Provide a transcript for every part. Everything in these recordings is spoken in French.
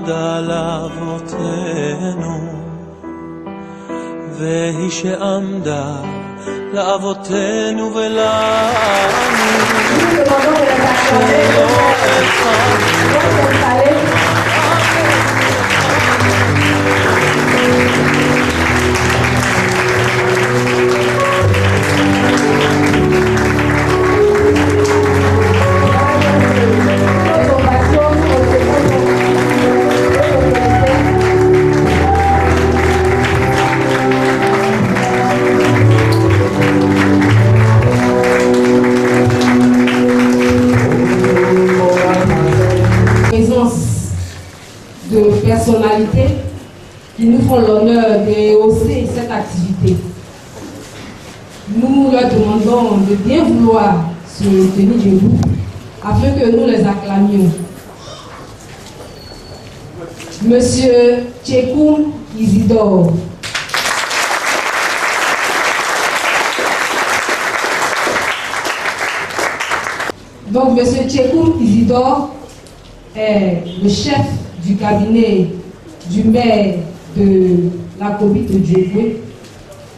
עמדה לאבותינו, והיא שעמדה לאבותינו ולנו, שלא personnalités qui nous font l'honneur de rehausser cette activité. Nous leur demandons de bien vouloir se tenir debout afin que nous les acclamions. Monsieur Tchekoum Isidore. Donc, Monsieur Tchekoum Isidore est le chef du cabinet du maire de la commune de Djeboué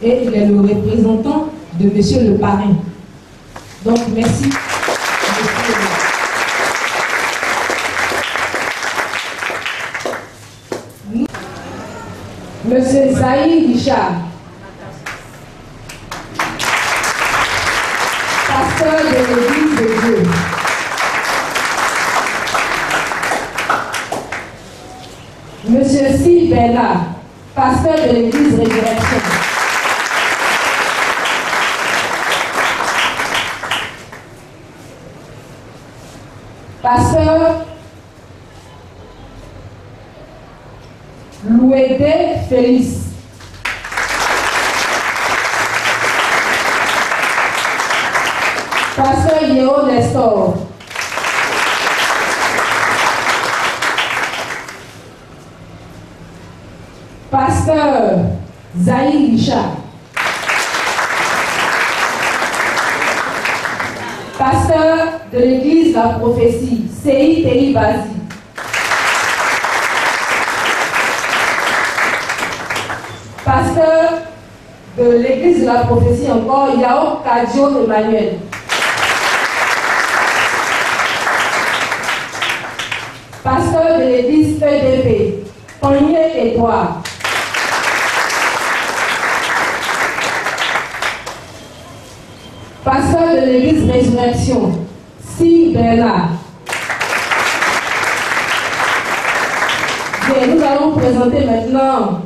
et il est le représentant de monsieur le parrain. Donc merci. Monsieur Saïd Richard, pasteur de l'église de Dieu. Monsieur Sil Bernard, pasteur de l'église Résurrection. Pasteur Louédé Félix. Pasteur Yéo Nestor. Pasteur Zahir Richard. Pasteur de l'église La Prophétie, Sei Tei Bazi. Pasteur de l'église La Prophétie encore, Yao Kadjo Emmanuel. Pasteur de l'église EDP, Panier Edouard. Pasteur de l'église Résurrection, Si Bernard. Bien, nous allons présenter maintenant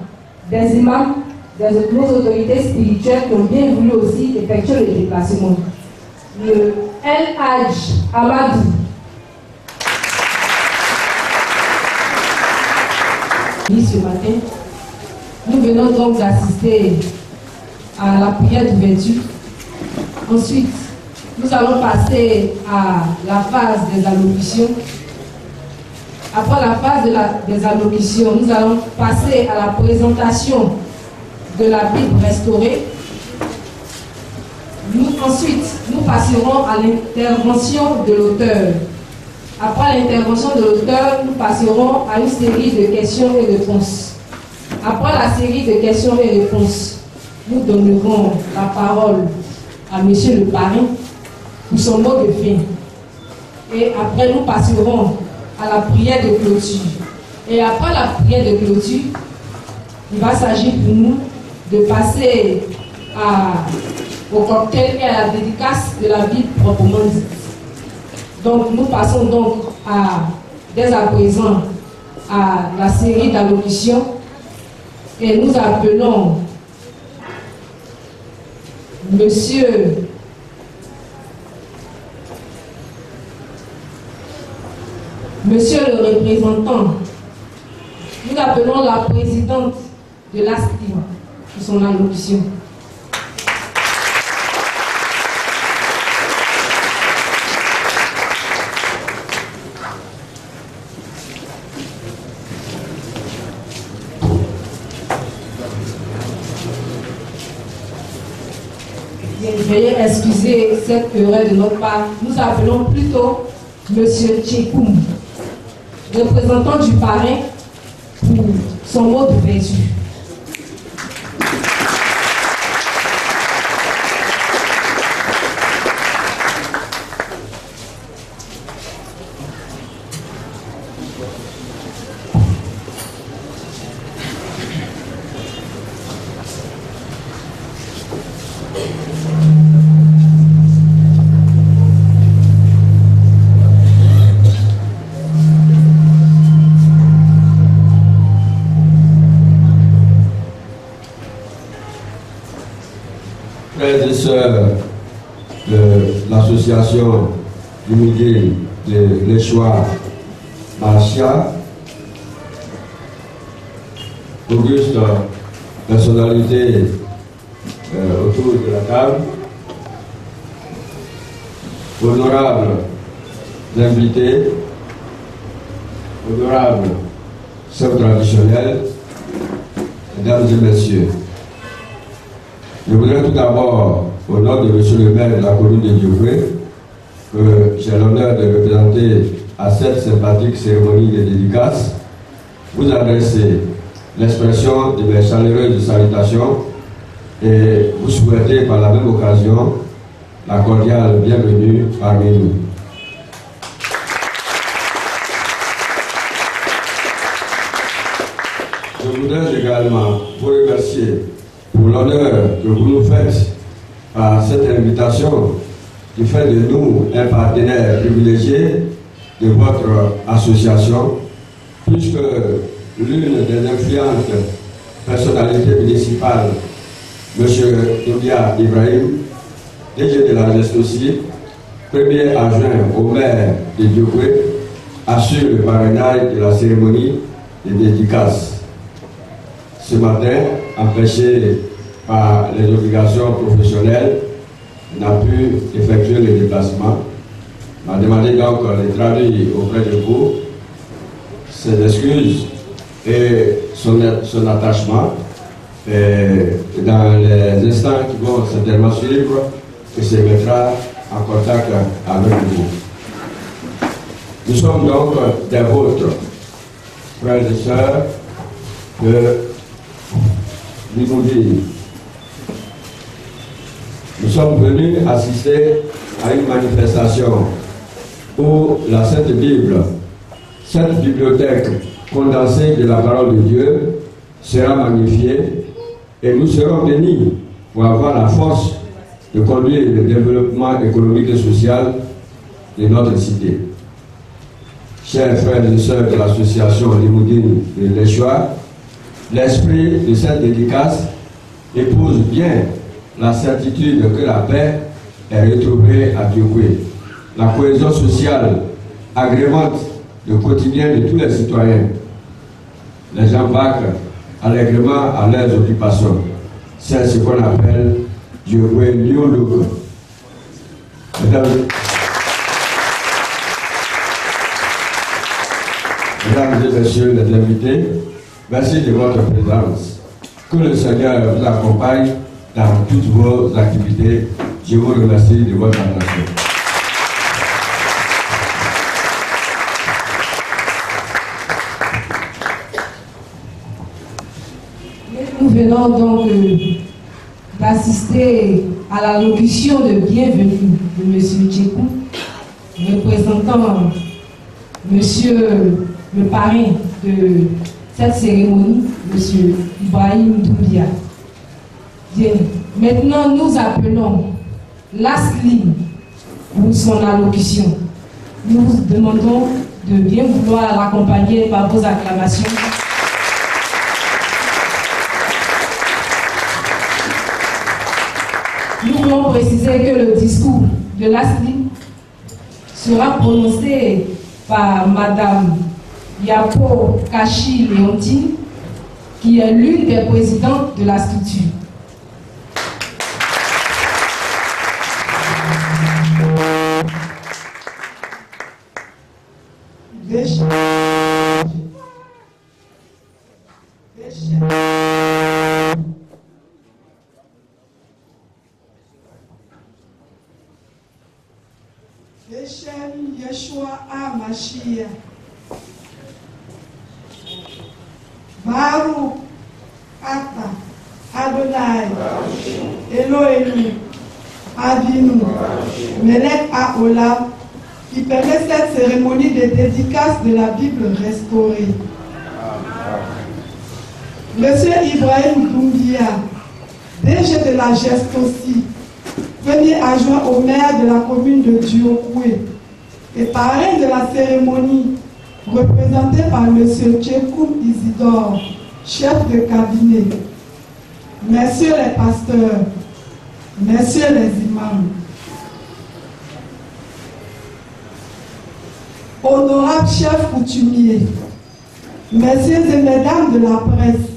des imams, nos autorités spirituelles qui ont bien voulu aussi effectuer le déplacement. Le El Hadj Amadou. Ce matin, nous venons donc d'assister à la prière d'ouverture. Ensuite, nous allons passer à la phase des allocutions. Après la phase des allocutions, nous allons passer à la présentation de la Bible restaurée. Ensuite, nous passerons à l'intervention de l'auteur. Après l'intervention de l'auteur, nous passerons à une série de questions et réponses. Après la série de questions et réponses, nous donnerons la parole à monsieur le parrain pour son mot de fin. Et après, nous passerons à la prière de clôture. Et après la prière de clôture, il va s'agir pour nous de passer au cocktail et à la dédicace de la Bible proprement dite. Donc, nous passons donc dès à présent à la série d'allocutions et nous appelons Monsieur le représentant, nous appelons la présidente de l'ASTI pour son allocution. Veuillez excuser cette erreur de notre part. Nous appelons plutôt Monsieur Tchekoum, représentant du parrain, pour son mot d'ouverture. Frères et sœurs de l'association immigrée de l'Échoua Marcia, auguste personnalité autour de la table, honorables invités, honorables chefs traditionnels, mesdames et messieurs. Je voudrais tout d'abord, au nom de M. le maire de la commune de Dioukwé, que j'ai l'honneur de représenter à cette sympathique cérémonie de dédicace, vous adresser l'expression de mes chaleureuses salutations et vous souhaiter par la même occasion la cordiale bienvenue parmi nous. Je voudrais également vous remercier pour l'honneur que vous nous faites par cette invitation qui fait de nous un partenaire privilégié de votre association, puisque l'une des influentes personnalités municipales, M. Toubia Ibrahim, DG de la geste aussi, premier adjoint au maire de Dioukwé, assure le parrainage de la cérémonie de dédicace. Ce matin, empêché par les obligations professionnelles, n'a pu effectuer le déplacement. M'a demandé donc de traduire auprès de vous ses excuses et son attachement. Et dans les instants qui vont certainement suivre, il se mettra en contact avec vous. Nous sommes donc des vôtres, frères et sœurs, de Limoudine. Nous sommes venus assister à une manifestation où la Sainte Bible, cette bibliothèque condensée de la parole de Dieu, sera magnifiée et nous serons bénis pour avoir la force de conduire le développement économique et social de notre cité. Chers frères et sœurs de l'association Limoudine de l'Échoua, l'esprit de cette dédicace épouse bien la certitude que la paix est retrouvée à Dioukwé. La cohésion sociale agrémente le quotidien de tous les citoyens. Les gens vaquent allègrement à leurs occupations. C'est ce qu'on appelle Dioukwé New Look. Mesdames et messieurs les invités, merci de votre présence. Que le Seigneur vous accompagne dans toutes vos activités. Je vous remercie de votre attention. Nous venons donc d'assister à la locution de bienvenue de M. Tchekou, représentant M. le parrain de cette cérémonie, M. Ibrahim Doumbia. Bien. Maintenant, nous appelons l'ASLI pour son allocution. Nous vous demandons de bien vouloir l'accompagner par vos acclamations. Nous voulons préciser que le discours de l'ASLI sera prononcé par Madame Yapo Kachi Léontine, qui est l'une des présidentes de la structure. Yeshua HaMashiach. Baruch Ata Adonai Elohim Avinu Melech Haolam, qui permet cette cérémonie de dédicace de la Bible restaurée. Monsieur Ibrahim Doumbia, DG de la Geste aussi, premier adjoint au maire de la commune de Diokoué, et parrain de la cérémonie, représenté par monsieur Tchekoum Isidore, chef de cabinet. Messieurs les pasteurs, messieurs les imams, honorables chefs coutumiers, messieurs et mesdames de la presse,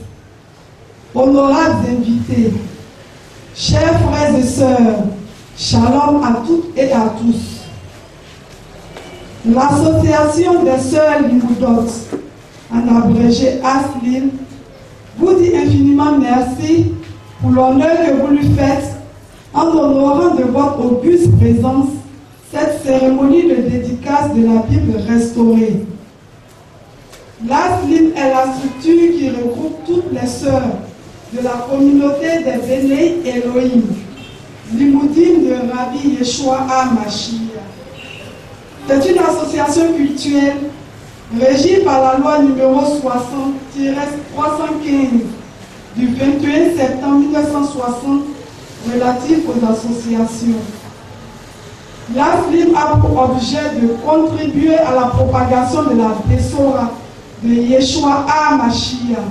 honorables invités, chers frères et sœurs, shalom à toutes et à tous. L'association des sœurs Limoudot, en abrégé ASLIM, vous dit infiniment merci pour l'honneur que vous lui faites en honorant de votre auguste présence cette cérémonie de dédicace de la Bible restaurée. L'ASLIM est la structure qui regroupe toutes les sœurs de la communauté des Bénéi Elohim, Limoudim de Rabbi Yeshua HaMashiach. C'est une association cultuelle régie par la loi numéro 60-315 du 21 septembre 1960 relative aux associations. L'ASLIM a pour objet de contribuer à la propagation de la Bessora de Yeshua HaMashiach,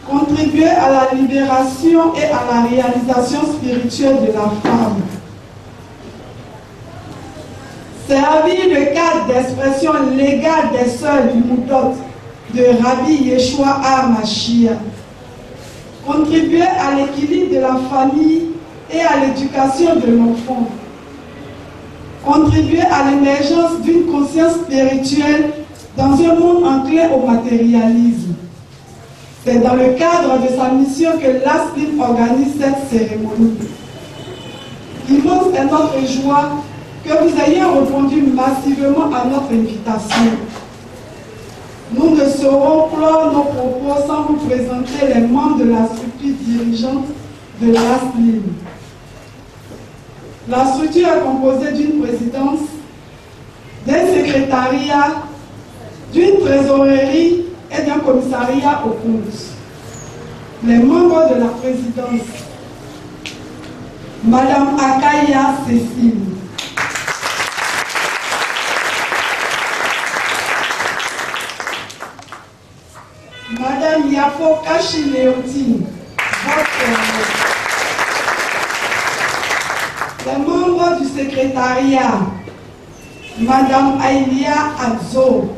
contribuer à la libération et à la réalisation spirituelle de la femme, servir de cadre d'expression légale des sœurs du Moudot de Rabbi Yeshua HaMashiach, contribuer à l'équilibre de la famille et à l'éducation de l'enfant, contribuer à l'émergence d'une conscience spirituelle dans un monde enclin au matérialisme. C'est dans le cadre de sa mission que l'ASLIM organise cette cérémonie. Immense est notre joie que vous ayez répondu massivement à notre invitation. Nous ne saurons clore nos propos sans vous présenter les membres de la structure dirigeante de l'ASLIM. La structure est composée d'une présidence, d'un secrétariat, d'une trésorerie et d'un commissariat aux comptes. Les membres de la présidence: Madame Akaya Cécile, Madame Yapo Kachi Léontine, les membres du secrétariat: Madame Aïlia Abzo,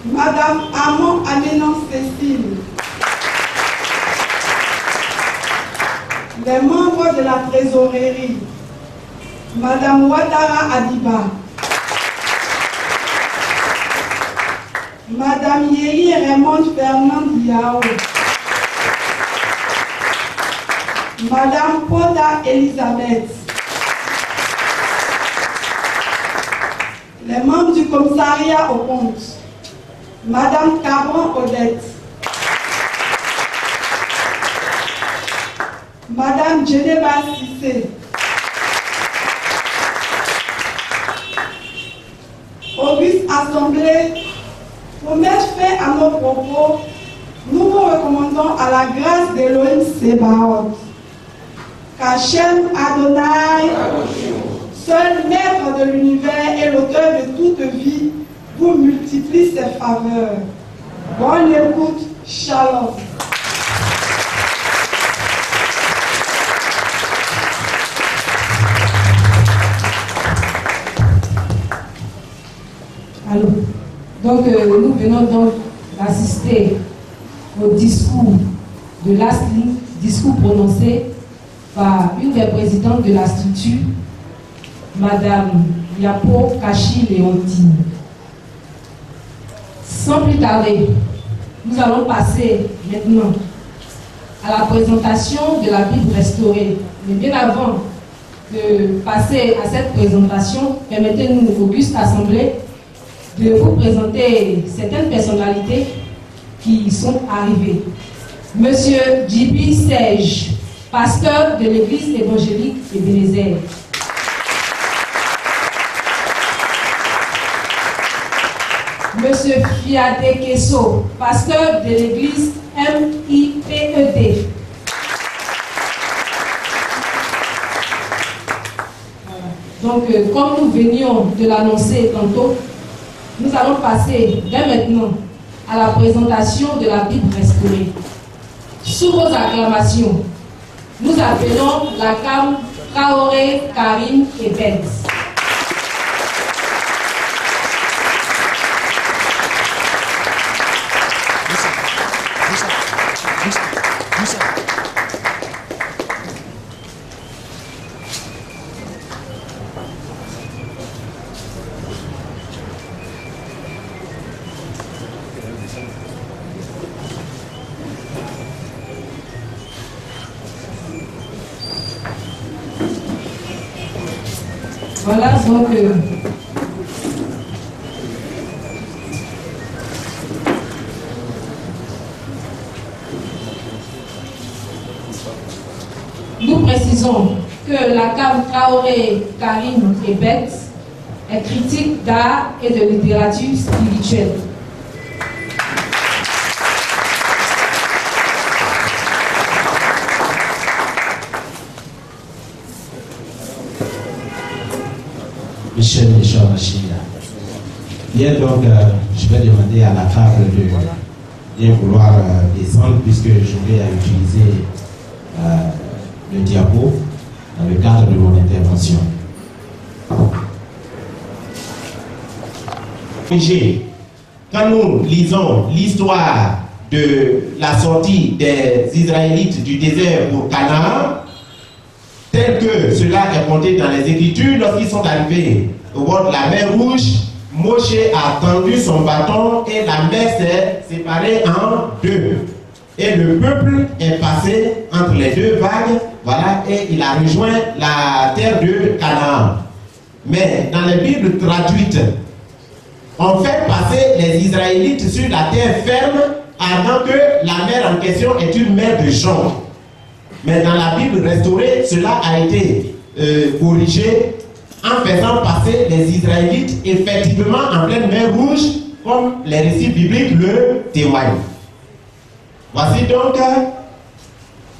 Madame Amon Aménan Cécile, les membres de la trésorerie: Madame Ouattara Adiba, Madame Yeri Raymond Fernand Yao, Madame Poda Elisabeth, les membres du commissariat aux comptes: Madame Cabron Odette, Madame Djeneba Sissé, Auguste Assemblée. Pour mettre fin à nos propos, nous vous recommandons à la grâce d'Elohim Sébaoth, qu'Hachem Adonai, seul maître de l'univers et l'auteur de toute vie, vous multiplie ses faveurs. Bonne écoute, shalom. Allô. Donc nous venons donc d'assister au discours de l'ASLIM, discours prononcé par une des présidentes de la structure, Madame Yapo Kachi Léontine. Sans plus tarder, nous allons passer maintenant à la présentation de la Bible restaurée. Mais bien avant de passer à cette présentation, permettez-nous, Auguste Assemblée, de vous présenter certaines personnalités qui sont arrivées. Monsieur Djibi Serge, pasteur de l'église évangélique Ebenezer. Monsieur Fiade Kesso, pasteur de l'église MIPED. Donc, comme nous venions de l'annoncer tantôt, nous allons passer dès maintenant à la présentation de la Bible restaurée. Sous vos acclamations, nous appelons la CAM Traoré Karim Ebed. Voilà donc nous précisons que la CAM Traoré Karim Ebed est critique d'art et de littérature spirituelle. Michel Machida. Bien donc, je vais demander à la table de bien vouloir descendre puisque j'aurai à utiliser le diapo dans le cadre de mon intervention. Quand nous lisons l'histoire de la sortie des Israélites du désert pour Canaan, tel que cela est compté dans les Écritures, lorsqu'ils sont arrivés au bord de la mer Rouge, Moshe a tendu son bâton et la mer s'est séparée en deux. Et le peuple est passé entre les deux vagues, voilà, et il a rejoint la terre de Canaan. Mais dans les Bibles traduites, on fait passer les Israélites sur la terre ferme avant que la mer en question est une mer de jonc. Mais dans la Bible restaurée, cela a été corrigé en faisant passer les Israélites effectivement en pleine mer Rouge, comme les récits bibliques le témoignent. Voici donc,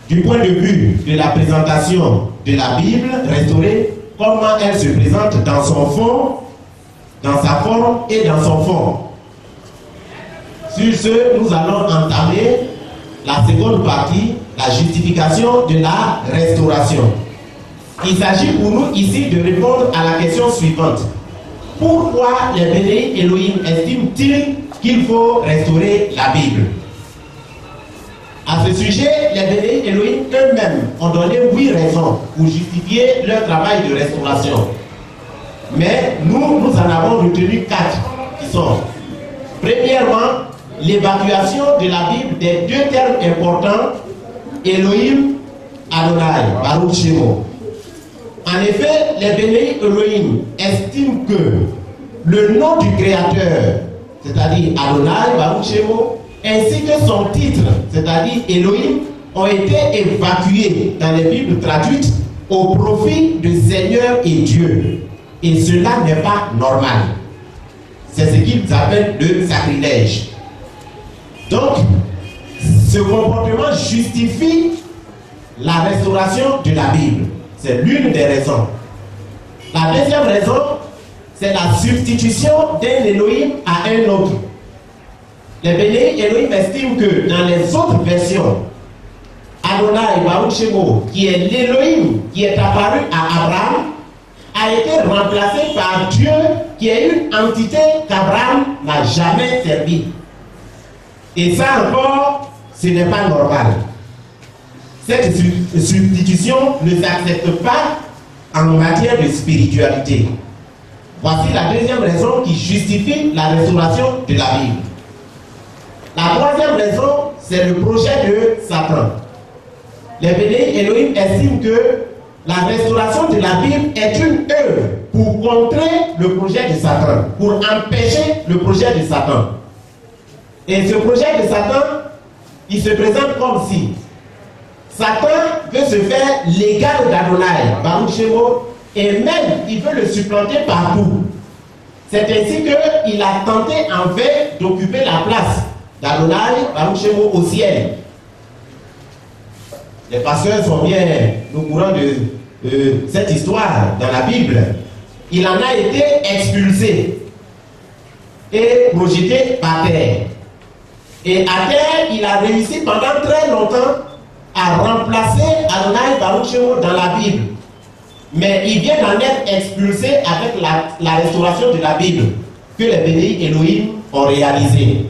du point de vue de la présentation de la Bible restaurée, comment elle se présente dans son fond, dans sa forme et dans son fond. Sur ce, nous allons entamer la seconde partie, la justification de la restauration. Il s'agit pour nous ici de répondre à la question suivante. Pourquoi les bénis Elohim estiment-ils qu'il faut restaurer la Bible? À ce sujet, les bénis Elohim eux-mêmes ont donné 8 raisons pour justifier leur travail de restauration. Mais nous en avons retenu 4 qui sont, premièrement, l'évacuation de la Bible des 2 termes importants, Elohim, Adonai, Baruch Shemo. En effet, les bénis Elohim estiment que le nom du Créateur, c'est-à-dire Adonai, Baruch Shemo, ainsi que son titre, c'est-à-dire Elohim, ont été évacués dans les Bibles traduites au profit de Seigneur et Dieu. Et cela n'est pas normal. C'est ce qu'ils appellent le sacrilège. Donc, ce comportement justifie la restauration de la Bible. C'est l'une des raisons. La deuxième raison, c'est la substitution d'un Elohim à un autre. Les bénis Elohim estiment que dans les autres versions, Adonai Baruch Shemo, qui est l'Elohim qui est apparu à Abraham, a été remplacé par Dieu, qui est une entité qu'Abraham n'a jamais servi. Et ça encore, ce n'est pas normal. Cette substitution ne s'accepte pas en matière de spiritualité. Voici la deuxième raison qui justifie la restauration de la Bible. La troisième raison, c'est le projet de Satan. Les bénis Elohim estiment que la restauration de la Bible est une œuvre pour contrer le projet de Satan, pour empêcher le projet de Satan. Et ce projet de Satan, il se présente comme si Satan veut se faire l'égal d'Adonai, Baruch Shemo, et même il veut le supplanter partout. C'est ainsi qu'il a tenté en vain d'occuper la place d'Adonai, Baruch Shemo, au ciel. Les pasteurs sont bien au courant de cette histoire dans la Bible. Il en a été expulsé et projeté par terre. Et à terre, il a réussi pendant très longtemps à remplacer Adonai Baruch Shemo dans la Bible. Mais il vient d'en être expulsé avec la restauration de la Bible que les bénis Elohim ont réalisé.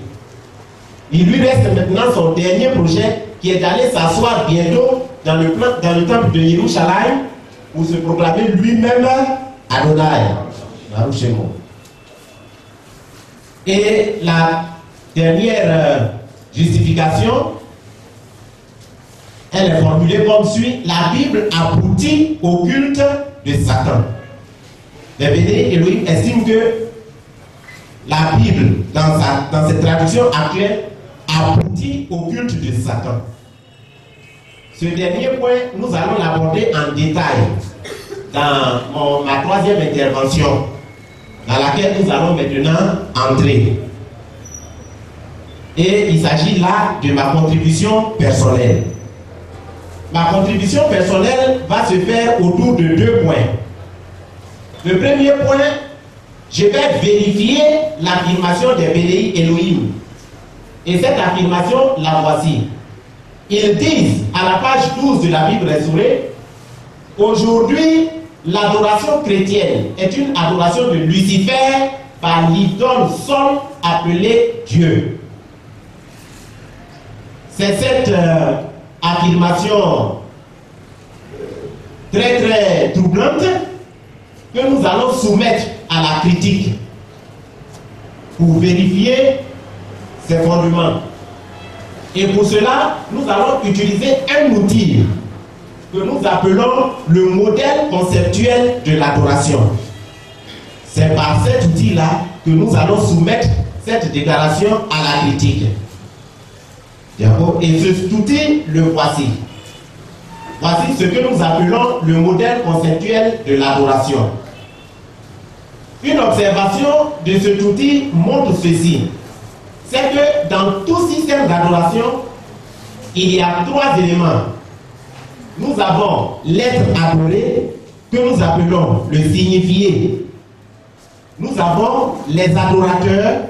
Il lui reste maintenant son dernier projet qui est d'aller s'asseoir bientôt dans le temple de Jérusalem pour se proclamer lui-même Adonai Baruch Shemo. Et la dernière justification, elle est formulée comme suit: la Bible aboutit au culte de Satan. Les bénis Elohim estiment que la Bible, dans cette traduction actuelle, aboutit au culte de Satan. Ce dernier point, nous allons l'aborder en détail dans ma troisième intervention, dans laquelle nous allons maintenant entrer. Et il s'agit là de ma contribution personnelle. Ma contribution personnelle va se faire autour de deux points. Le premier point, je vais vérifier l'affirmation des bénis Elohim. Et cette affirmation, la voici. Ils disent à la page 12 de la Bible restaurée: aujourd'hui, l'adoration chrétienne est une adoration de Lucifer par l'idole seul appelée Dieu. C'est cette affirmation très très troublante que nous allons soumettre à la critique pour vérifier ses fondements. Et pour cela, nous allons utiliser un outil que nous appelons le modèle conceptuel de l'adoration. C'est par cet outil-là que nous allons soumettre cette déclaration à la critique. Et cet outil, le voici. Voici ce que nous appelons le modèle conceptuel de l'adoration. Une observation de cet outil montre ceci: c'est que dans tout système d'adoration, il y a trois éléments. Nous avons l'être adoré, que nous appelons le signifié. Nous avons les adorateurs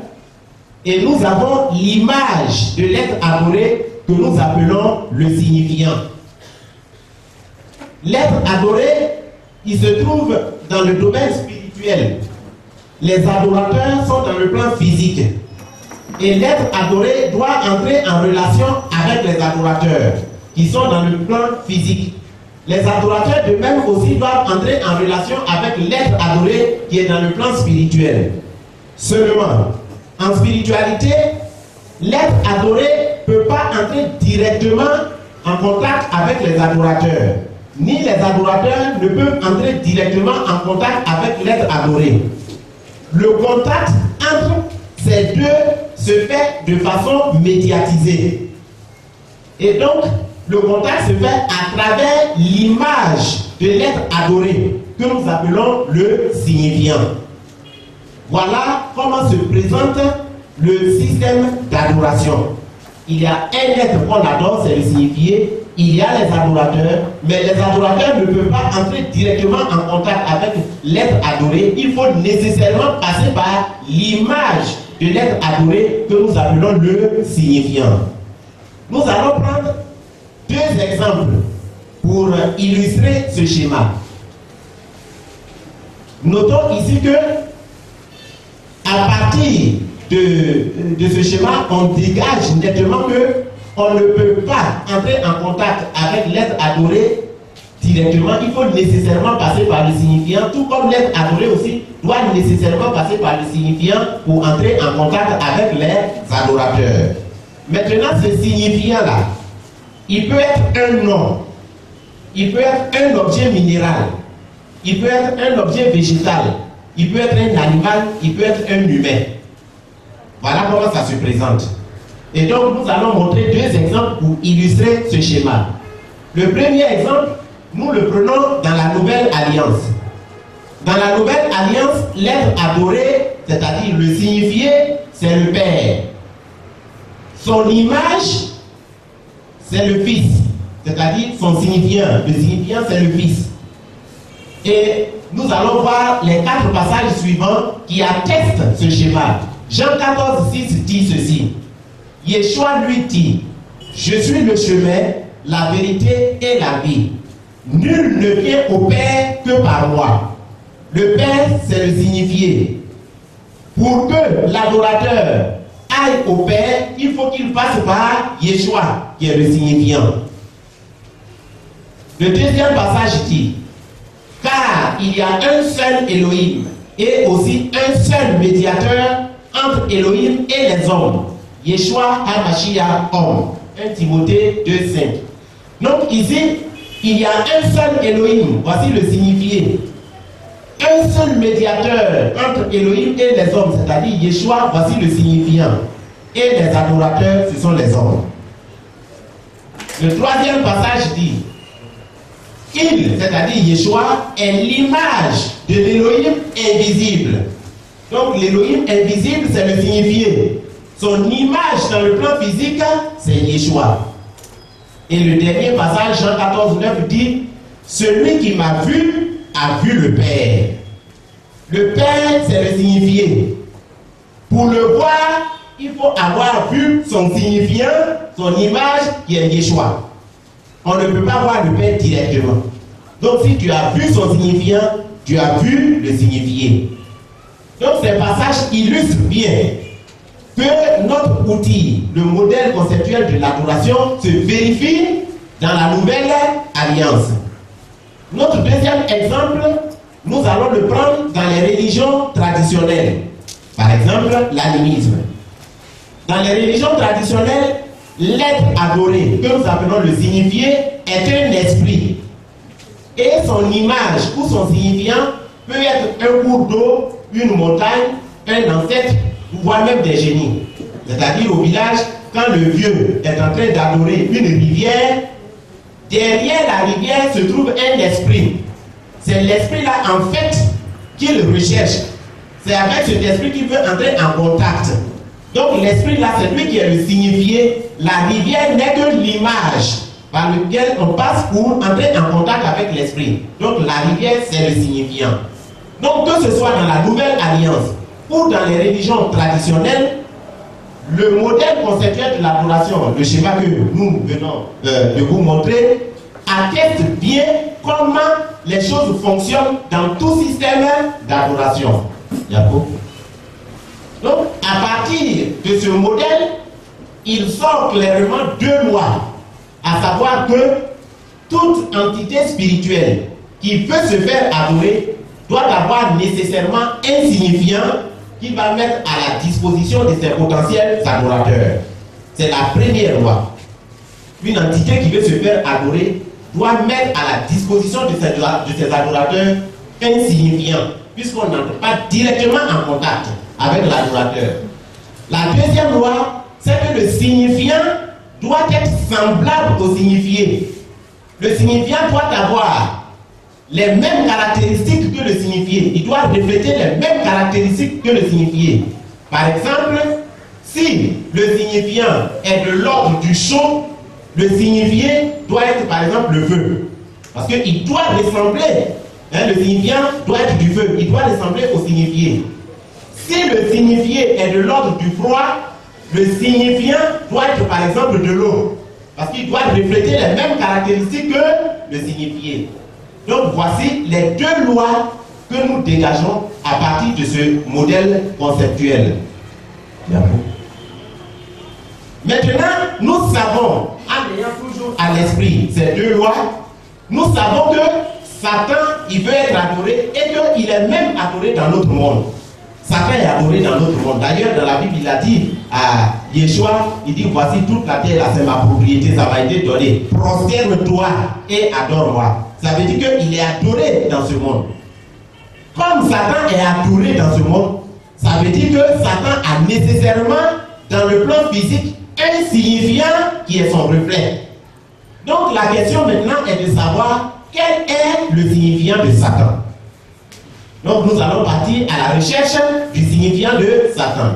et nous avons l'image de l'être adoré que nous appelons le signifiant. L'être adoré, il se trouve dans le domaine spirituel. Les adorateurs sont dans le plan physique. Et l'être adoré doit entrer en relation avec les adorateurs qui sont dans le plan physique. Les adorateurs de même aussi doivent entrer en relation avec l'être adoré qui est dans le plan spirituel. Seulement, en spiritualité, l'être adoré ne peut pas entrer directement en contact avec les adorateurs. Ni les adorateurs ne peuvent entrer directement en contact avec l'être adoré. Le contact entre ces deux se fait de façon médiatisée. Et donc, le contact se fait à travers l'image de l'être adoré, que nous appelons le signifiant. Voilà comment se présente le système d'adoration. Il y a un être qu'on adore, c'est le signifié. Il y a les adorateurs, mais les adorateurs ne peuvent pas entrer directement en contact avec l'être adoré. Il faut nécessairement passer par l'image de l'être adoré que nous appelons le signifiant. Nous allons prendre deux exemples pour illustrer ce schéma. Notons ici que à partir de ce schéma, on dégage nettement que on ne peut pas entrer en contact avec l'être adoré directement. Il faut nécessairement passer par le signifiant, tout comme l'être adoré aussi doit nécessairement passer par le signifiant pour entrer en contact avec les adorateurs. Maintenant, ce signifiant-là, il peut être un nom, il peut être un objet minéral, il peut être un objet végétal, il peut être un animal, il peut être un humain. Voilà comment ça se présente. Et donc nous allons montrer deux exemples pour illustrer ce schéma. Le premier exemple, nous le prenons dans la Nouvelle Alliance. Dans la Nouvelle Alliance, l'être adoré, c'est-à-dire le signifié, c'est le Père. Son image, c'est le Fils, c'est-à-dire son signifiant. Le signifiant, c'est le Fils. Et nous allons voir les 4 passages suivants qui attestent ce schéma. Jean 14, 6 dit ceci. Yeshua lui dit, je suis le chemin, la vérité et la vie. Nul ne vient au Père que par moi. Le Père, c'est le signifié. Pour que l'adorateur aille au Père, il faut qu'il passe par Yeshua, qui est le signifiant. Le deuxième passage dit, car il y a un seul Elohim et aussi un seul médiateur entre Elohim et les hommes, Yeshua HaMashiach, homme. 1 Timothée 2,5. Donc ici, il y a un seul Elohim, voici le signifié. Un seul médiateur entre Elohim et les hommes, c'est-à-dire Yeshua, voici le signifiant. Et les adorateurs, ce sont les hommes. Le troisième passage dit, il, c'est-à-dire Yeshua, est l'image de l'Elohim invisible. Donc l'Elohim invisible, c'est le signifié. Son image dans le plan physique, c'est Yeshua. Et le dernier passage, Jean 14, 9 dit, celui qui m'a vu a vu le Père. Le Père, c'est le signifié. Pour le voir, il faut avoir vu son signifiant, son image qui est Yeshua. On ne peut pas voir le Père directement. Donc si tu as vu son signifiant, tu as vu le signifié. Donc ces passages illustrent bien que notre outil, le modèle conceptuel de l'adoration, se vérifie dans la Nouvelle Alliance. Notre deuxième exemple, nous allons le prendre dans les religions traditionnelles. Par exemple, l'animisme. Dans les religions traditionnelles, l'être adoré, que nous appelons le signifié, est un esprit. Et son image ou son signifiant peut être un cours d'eau, une montagne, un ancêtre, voire même des génies. C'est-à-dire au village, quand le vieux est en train d'adorer une rivière, derrière la rivière se trouve un esprit. C'est l'esprit-là, en fait, qu'il recherche. C'est avec cet esprit qu'il veut entrer en contact. Donc l'esprit-là, c'est lui qui est le signifié. La rivière n'est que l'image par laquelle on passe pour entrer en contact avec l'esprit. Donc la rivière, c'est le signifiant. Donc que ce soit dans la Nouvelle Alliance ou dans les religions traditionnelles, le modèle conceptuel de l'adoration, le schéma que nous venons de vous montrer, atteste bien comment les choses fonctionnent dans tout système d'adoration. Donc, à partir de ce modèle, il sort clairement 2 lois, à savoir que toute entité spirituelle qui veut se faire adorer doit avoir nécessairement un signifiant qui va mettre à la disposition de ses potentiels adorateurs. C'est la première loi. Une entité qui veut se faire adorer doit mettre à la disposition de ses adorateurs un signifiant, puisqu'on n'entre pas directement en contact avec l'adorateur. La deuxième loi, c'est que le signifiant doit être semblable au signifié. Le signifiant doit avoir les mêmes caractéristiques que le signifié. Il doit refléter les mêmes caractéristiques que le signifié. Par exemple, si le signifiant est de l'ordre du chaud, le signifié doit être par exemple le feu. Parce qu'il doit ressembler, le signifiant doit être du feu, il doit ressembler au signifié. Si le signifié est de l'ordre du froid, le signifiant doit être par exemple de l'eau. Parce qu'il doit refléter les mêmes caractéristiques que le signifié. Donc voici les 2 lois que nous dégageons à partir de ce modèle conceptuel. Maintenant, nous savons, en ayant toujours à l'esprit ces 2 lois, nous savons que Satan, il veut être adoré et qu'il est même adoré dans notre monde. Satan est adoré dans notre monde. D'ailleurs, dans la Bible, il a dit à Yeshua, il dit, voici toute la terre, c'est ma propriété, ça m'a été donné. Prosterne-toi et adore-moi. ça veut dire qu'il est adoré dans ce monde. Comme Satan est adoré dans ce monde, ça veut dire que Satan a nécessairement, dans le plan physique, un signifiant qui est son reflet. Donc la question maintenant est de savoir quel est le signifiant de Satan. Donc nous allons partir à la recherche du signifiant de Satan.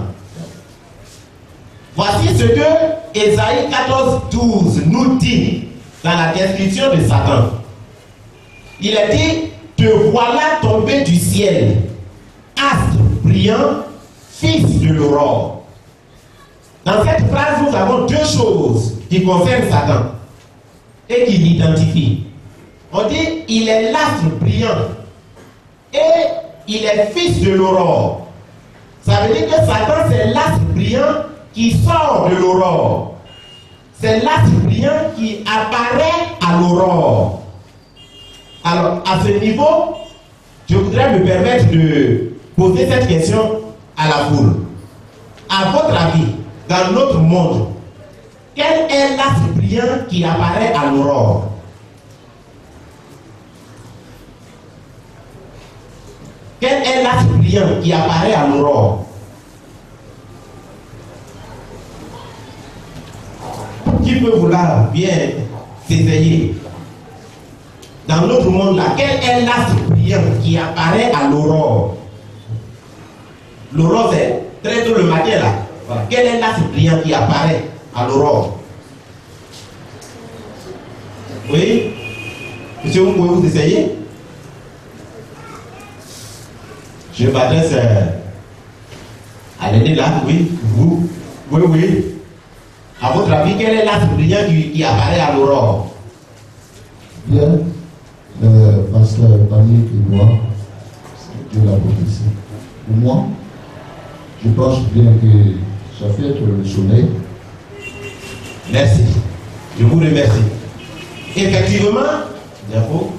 Voici ce que Ésaïe 14:12 nous dit dans la description de Satan. Il est dit: te voilà tombé du ciel, astre brillant, fils de l'aurore. Dans cette phrase, nous avons deux choses qui concernent Satan et qui l'identifient. On dit: il est l'astre brillant et il est fils de l'aurore. Ça veut dire que Satan, c'est l'astre brillant qui sort de l'aurore. C'est l'astre brillant qui apparaît à l'aurore. Alors, à ce niveau, je voudrais me permettre de poser cette question à la foule. À votre avis, dans notre monde, quel est l'astre brillant qui apparaît à l'aurore? Quel est l'astre brillant qui apparaît à l'aurore? Qui peut vouloir bien s'essayer? Dans notre monde là, quel est l'astre brillant qui apparaît à l'aurore? L'aurore, c'est très tôt le matin là. Voilà. Quel est l'astre brillant qui apparaît à l'aurore? Oui? Monsieur, vous pouvez vous essayer? Je m'adresse à l'aider là, oui, vous, oui. À votre avis, quel est l'astre brillant qui apparaît à l'aurore? Bien, pasteur Panier et moi, de la prophétie. Pour moi, je pense bien que ça fait être le soleil. Merci. Je vous remercie. Effectivement, bravo.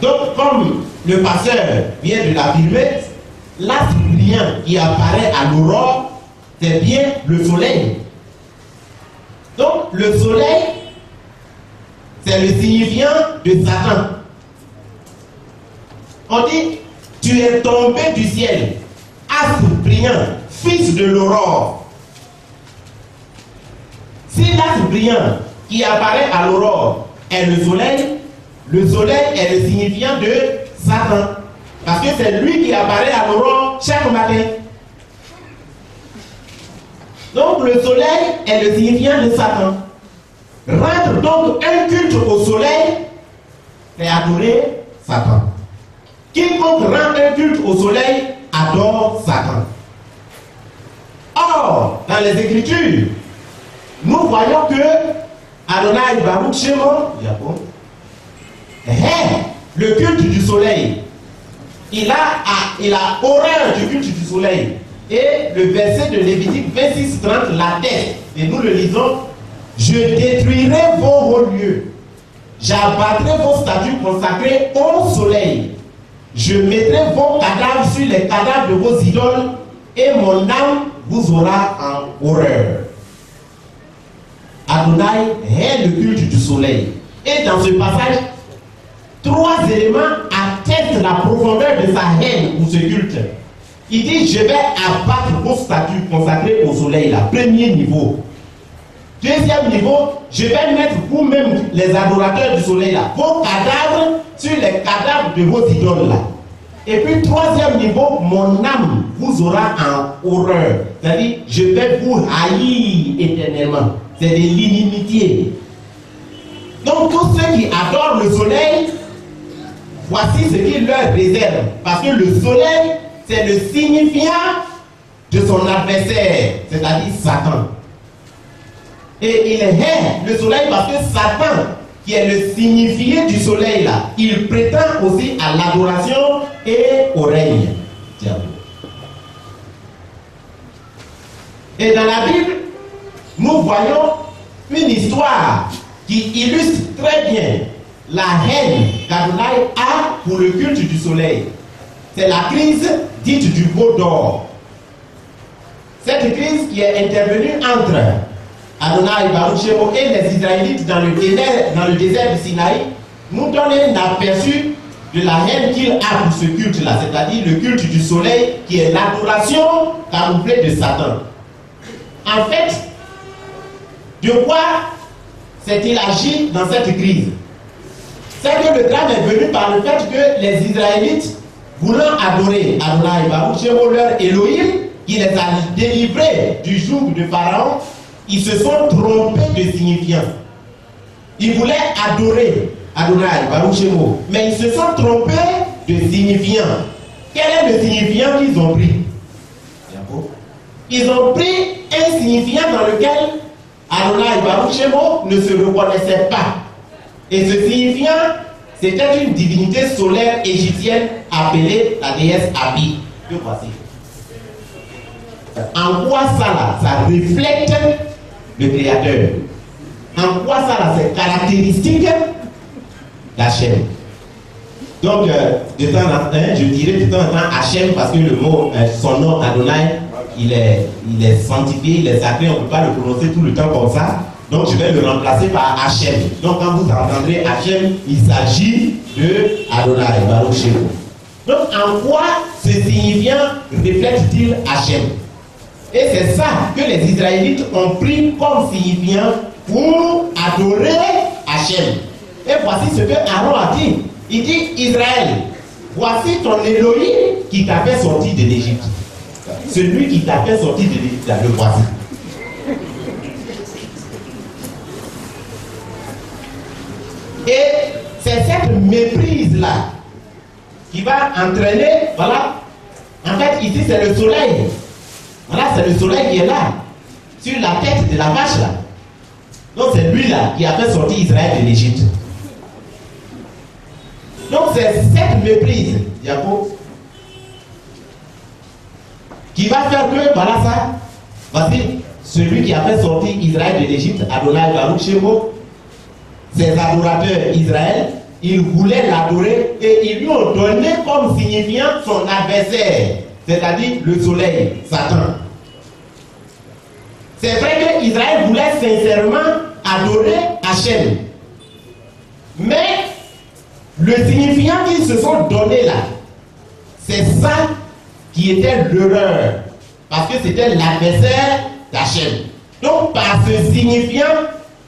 Donc, comme le pasteur vient de l'affirmer, l'astre brillant qui apparaît à l'aurore, c'est bien le soleil. Donc, le soleil, c'est le signifiant de Satan. On dit: tu es tombé du ciel, astre brillant, fils de l'aurore. Si l'astre brillant qui apparaît à l'aurore est le soleil est le signifiant de Satan. Parce que c'est lui qui apparaît à l'aurore chaque matin. Donc le soleil est le signifiant de Satan. Rendre donc un culte au soleil, c'est adorer Satan. Quiconque rend un culte au soleil adore Satan. Or, dans les Écritures, nous voyons que Adonai Baruch Shemo, le culte du soleil. Il a horreur du culte du soleil. Et le verset de Lévitique 26:30 l'atteste. Et nous le lisons: je détruirai vos hauts lieux, j'abattrai vos statues consacrées au soleil, je mettrai vos cadavres sur les cadavres de vos idoles, et mon âme vous aura en horreur. Adonai est le culte du soleil. Et dans ce passage, 3 éléments attestent la profondeur de sa haine pour ce culte. Il dit: je vais abattre vos statues consacrées au soleil, là. Premier niveau. Deuxième niveau, je vais mettre vous-même, les adorateurs du soleil, là, vos cadavres sur les cadavres de vos idoles, là. Et puis troisième niveau, mon âme vous aura en horreur. C'est-à-dire, je vais vous haïr éternellement. C'est de l'inimitié. Donc tous ceux qui adorent le soleil, voici ce qu'il leur réserve. Parce que le soleil, c'est le signifiant de son adversaire, c'est-à-dire Satan. Et il hait le soleil parce que Satan, qui est le signifié du soleil là, il prétend aussi à l'adoration et au règne. Et dans la Bible, nous voyons une histoire qui illustre très bien la haine qu'Adonai a pour le culte du soleil. C'est la crise dite du veau d'or. Cette crise qui est intervenue entre Adonai Baruch Shemo et les Israélites dans le désert du Sinaï nous donnent un aperçu de la haine qu'il a pour ce culte-là, c'est-à-dire le culte du soleil qui est l'adoration camouflée de Satan. En fait, de quoi s'est-il agi dans cette crise? C'est que le drame est venu par le fait que les Israélites, voulant adorer Adonai Baruch Shemo, leur Elohim, qui les a délivrés du joug de Pharaon, ils se sont trompés de signifiant. Ils voulaient adorer Adonai Baruch Shemo, mais ils se sont trompés de signifiant. Quel est le signifiant qu'ils ont pris? Ils ont pris un signifiant dans lequel Adonai Baruch Shemo ne se reconnaissait pas. Et ce signifiant, c'était une divinité solaire égyptienne appelée la déesse Hapi. Que voici. En quoi ça là, ça reflète le Créateur? En quoi ça là, c'est caractéristique d'Hachem? Donc, de temps en temps, je dirais de temps en temps Hachem parce que le mot, son nom Adonai, il est sanctifié, il est sacré, on ne peut pas le prononcer tout le temps comme ça. Donc, je vais le remplacer par Hachem. Donc, quand vous entendrez Hachem, il s'agit de Adonai Baruch Shemo. Donc, en quoi ce signifiant reflète-t-il Hachem? Et c'est ça que les Israélites ont pris comme signifiant pour adorer Hachem. Et voici ce que Aaron a dit. Il dit, Israël, voici ton Elohim qui t'a fait sortir de l'Égypte. Celui qui t'a fait sortir de l'Égypte, le voici. Et c'est cette méprise-là qui va entraîner, voilà, en fait ici c'est le soleil. Voilà, c'est le soleil qui est là, sur la tête de la vache là. Donc c'est lui là qui a fait sortir Israël de l'Égypte. Donc c'est cette méprise, Jacob, qui va faire que, voilà ça, voici celui qui a fait sortir Israël de l'Égypte, Adonai Baruch Shemo, ses adorateurs Israël, ils voulaient l'adorer et ils lui ont donné comme signifiant son adversaire, c'est-à-dire le soleil, Satan. C'est vrai qu'Israël voulait sincèrement adorer Hachem. Mais le signifiant qu'ils se sont donné là, c'est ça qui était l'erreur. Parce que c'était l'adversaire d'Hachem. Donc par ce signifiant,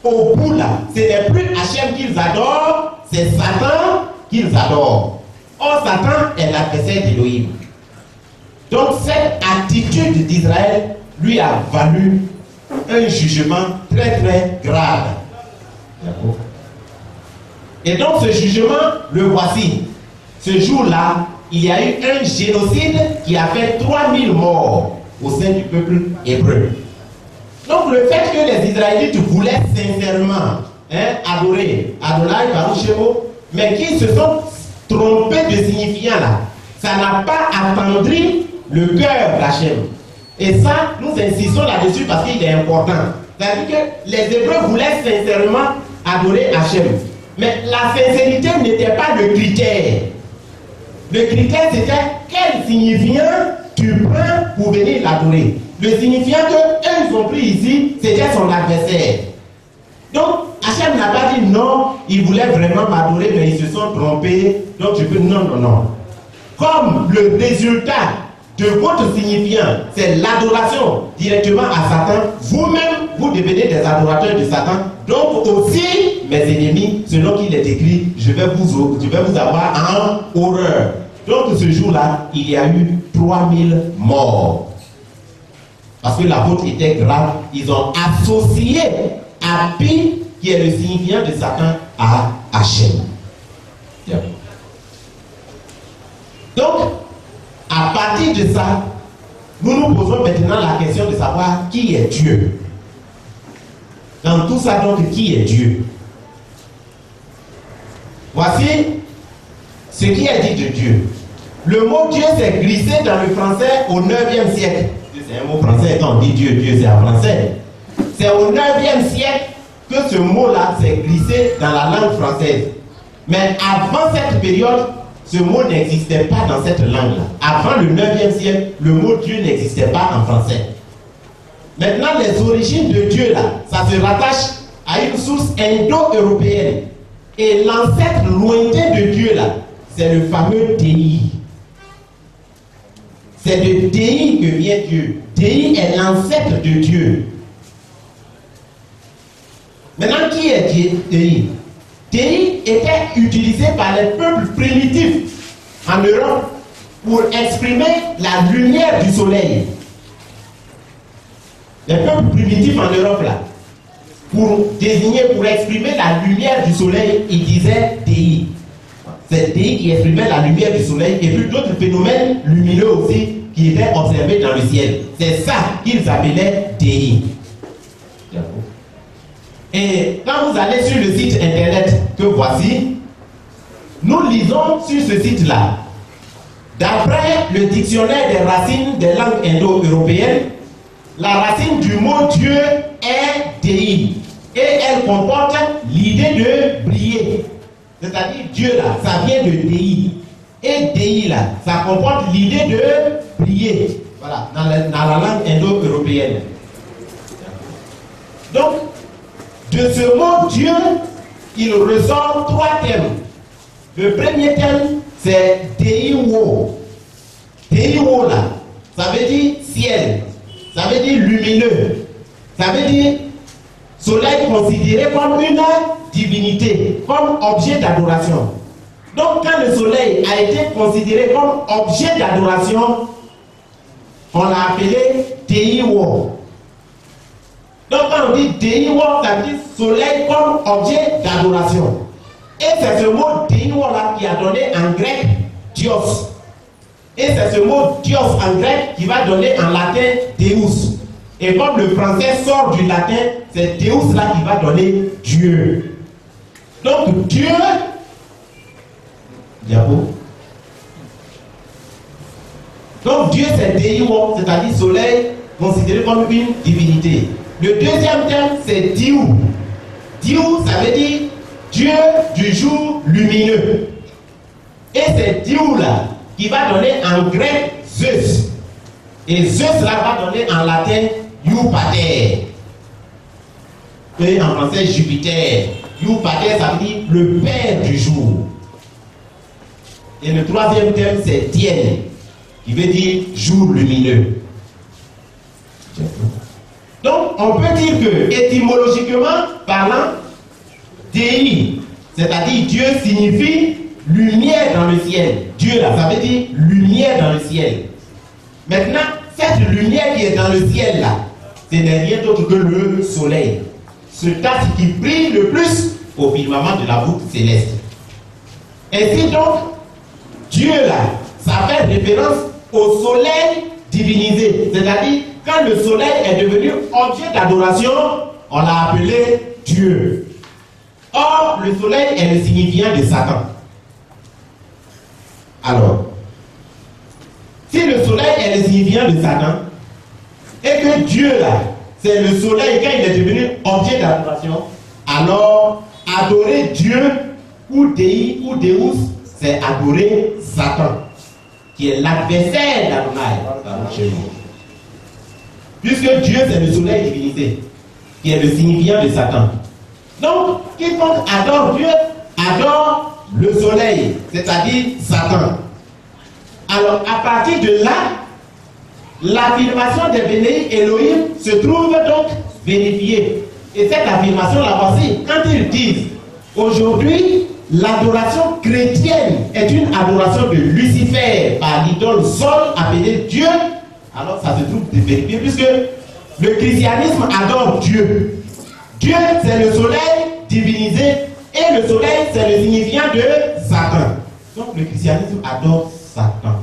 au bout là, ce n'est plus Hachem qu'ils adorent, c'est Satan qu'ils adorent. Or Satan est l'adversaire d'Élohim. Donc cette attitude d'Israël lui a valu un jugement très très grave. Et donc ce jugement, le voici. Ce jour-là, il y a eu un génocide qui a fait 3000 morts au sein du peuple hébreu. Donc le fait que les Israélites voulaient sincèrement adorer Adonai Baruch Shemo, mais qu'ils se sont trompés de signifiant là, ça n'a pas attendri le cœur d'Hachem. Et ça, nous insistons là-dessus parce qu'il est important. C'est-à-dire que les Hébreux voulaient sincèrement adorer Hachem. Mais la sincérité n'était pas le critère. Le critère c'était quel signifiant tu prends pour venir l'adorer. Le signifiant qu'eux ont pris ici, c'était son adversaire. Donc Hachem n'a pas dit non, ils voulaient vraiment m'adorer, mais ils se sont trompés. Donc je peux non, non, non. Comme le résultat de votre signifiant, c'est l'adoration directement à Satan, vous-même, vous devenez des adorateurs de Satan. Donc aussi, mes ennemis, selon qu'il est écrit, je vais vous avoir en horreur. Donc ce jour-là, il y a eu 3000 morts. Parce que la faute était grave. Ils ont associé Hapi, qui est le signifiant de Satan, à Hachem. Donc, à partir de ça, nous nous posons maintenant la question de savoir qui est Dieu. Dans tout ça, donc, qui est Dieu? Voici ce qui est dit de Dieu. Le mot Dieu s'est glissé dans le français au 9e siècle. C'est un mot français, quand on dit Dieu, Dieu c'est en français. C'est au 9e siècle que ce mot-là s'est glissé dans la langue française. Mais avant cette période, ce mot n'existait pas dans cette langue-là. Avant le 9e siècle, le mot Dieu n'existait pas en français. Maintenant, les origines de Dieu, là, ça se rattache à une source indo-européenne. Et l'ancêtre lointain de Dieu, là, c'est le fameux Dei. C'est de Dei que vient Dieu. Dei est l'ancêtre de Dieu. Maintenant, qui est Dei? Dei était utilisé par les peuples primitifs en Europe pour exprimer la lumière du soleil. Les peuples primitifs en Europe, là, pour désigner, pour exprimer la lumière du soleil, ils disaient Dei. C'est Dei qui exprimait la lumière du soleil et puis d'autres phénomènes lumineux aussi qui étaient observés dans le ciel. C'est ça qu'ils appelaient Dei. Et quand vous allez sur le site internet que voici, nous lisons sur ce site-là, d'après le dictionnaire des racines des langues indo-européennes, la racine du mot Dieu est Dei. Et elle comporte l'idée de briller. C'est-à-dire Dieu là, ça vient de Dei. Et Dei là, ça comporte l'idée de briller. Voilà, dans la langue indo-européenne. Donc, de ce mot Dieu, il ressort 3 thèmes. Le premier thème, c'est Deiwo. Deiwo là, ça veut dire ciel. Ça veut dire lumineux. Ça veut dire soleil considéré comme une divinité, comme objet d'adoration. Donc quand le soleil a été considéré comme objet d'adoration, on l'a appelé Deiwo. Donc quand on dit Deiwo, ça veut dire soleil comme objet d'adoration. Et c'est ce mot Deiwo là qui a donné en grec Dios. Et c'est ce mot Dios en grec qui va donner en latin Deus. Et comme le français sort du latin, c'est Deus là qui va donner Dieu. Donc Dieu, diapo. Donc Dieu c'est Deiwo, c'est-à-dire soleil considéré comme une divinité. Le deuxième thème c'est Dieu. Dieu ça veut dire Dieu du jour lumineux. Et c'est Dieu là qui va donner en grec Zeus. Et Zeus là va donner en latin Youpater. Et en français Jupiter. Youpater ça veut dire le père du jour. Et le troisième thème c'est Dien, qui veut dire jour lumineux. Donc on peut dire que étymologiquement parlant, Dei, c'est-à-dire Dieu signifie lumière dans le ciel. Dieu là, ça veut dire lumière dans le ciel. Maintenant, cette lumière qui est dans le ciel là, ce n'est rien d'autre que le soleil. Cet astre qui brille le plus au firmament de la voûte céleste. Ainsi donc, Dieu là, ça fait référence au soleil divinisé. C'est-à-dire, quand le soleil est devenu objet d'adoration, on l'a appelé Dieu. Or, le soleil est le signifiant de Satan. Alors, si le soleil est le signifiant de Satan, et que Dieu là, c'est le soleil quand il est devenu objet d'adoration, alors adorer Dieu ou Dei ou Deus, c'est adorer Satan, qui est l'adversaire d'Adonai. Puisque Dieu c'est le soleil divinisé, qui est le signifiant de Satan. Donc, quiconque adore Dieu, adore le soleil, c'est-à-dire Satan. Alors, à partir de là, l'affirmation des bénis Elohim se trouve donc vérifiée. Et cette affirmation, la voici, quand ils disent aujourd'hui, l'adoration chrétienne est une adoration de Lucifer par l'idole Sol appelée Dieu, alors ça se trouve vérifié, puisque le christianisme adore Dieu. Dieu, c'est le soleil divinisé, et le soleil, c'est le signifiant de Satan. Donc le christianisme adore Satan.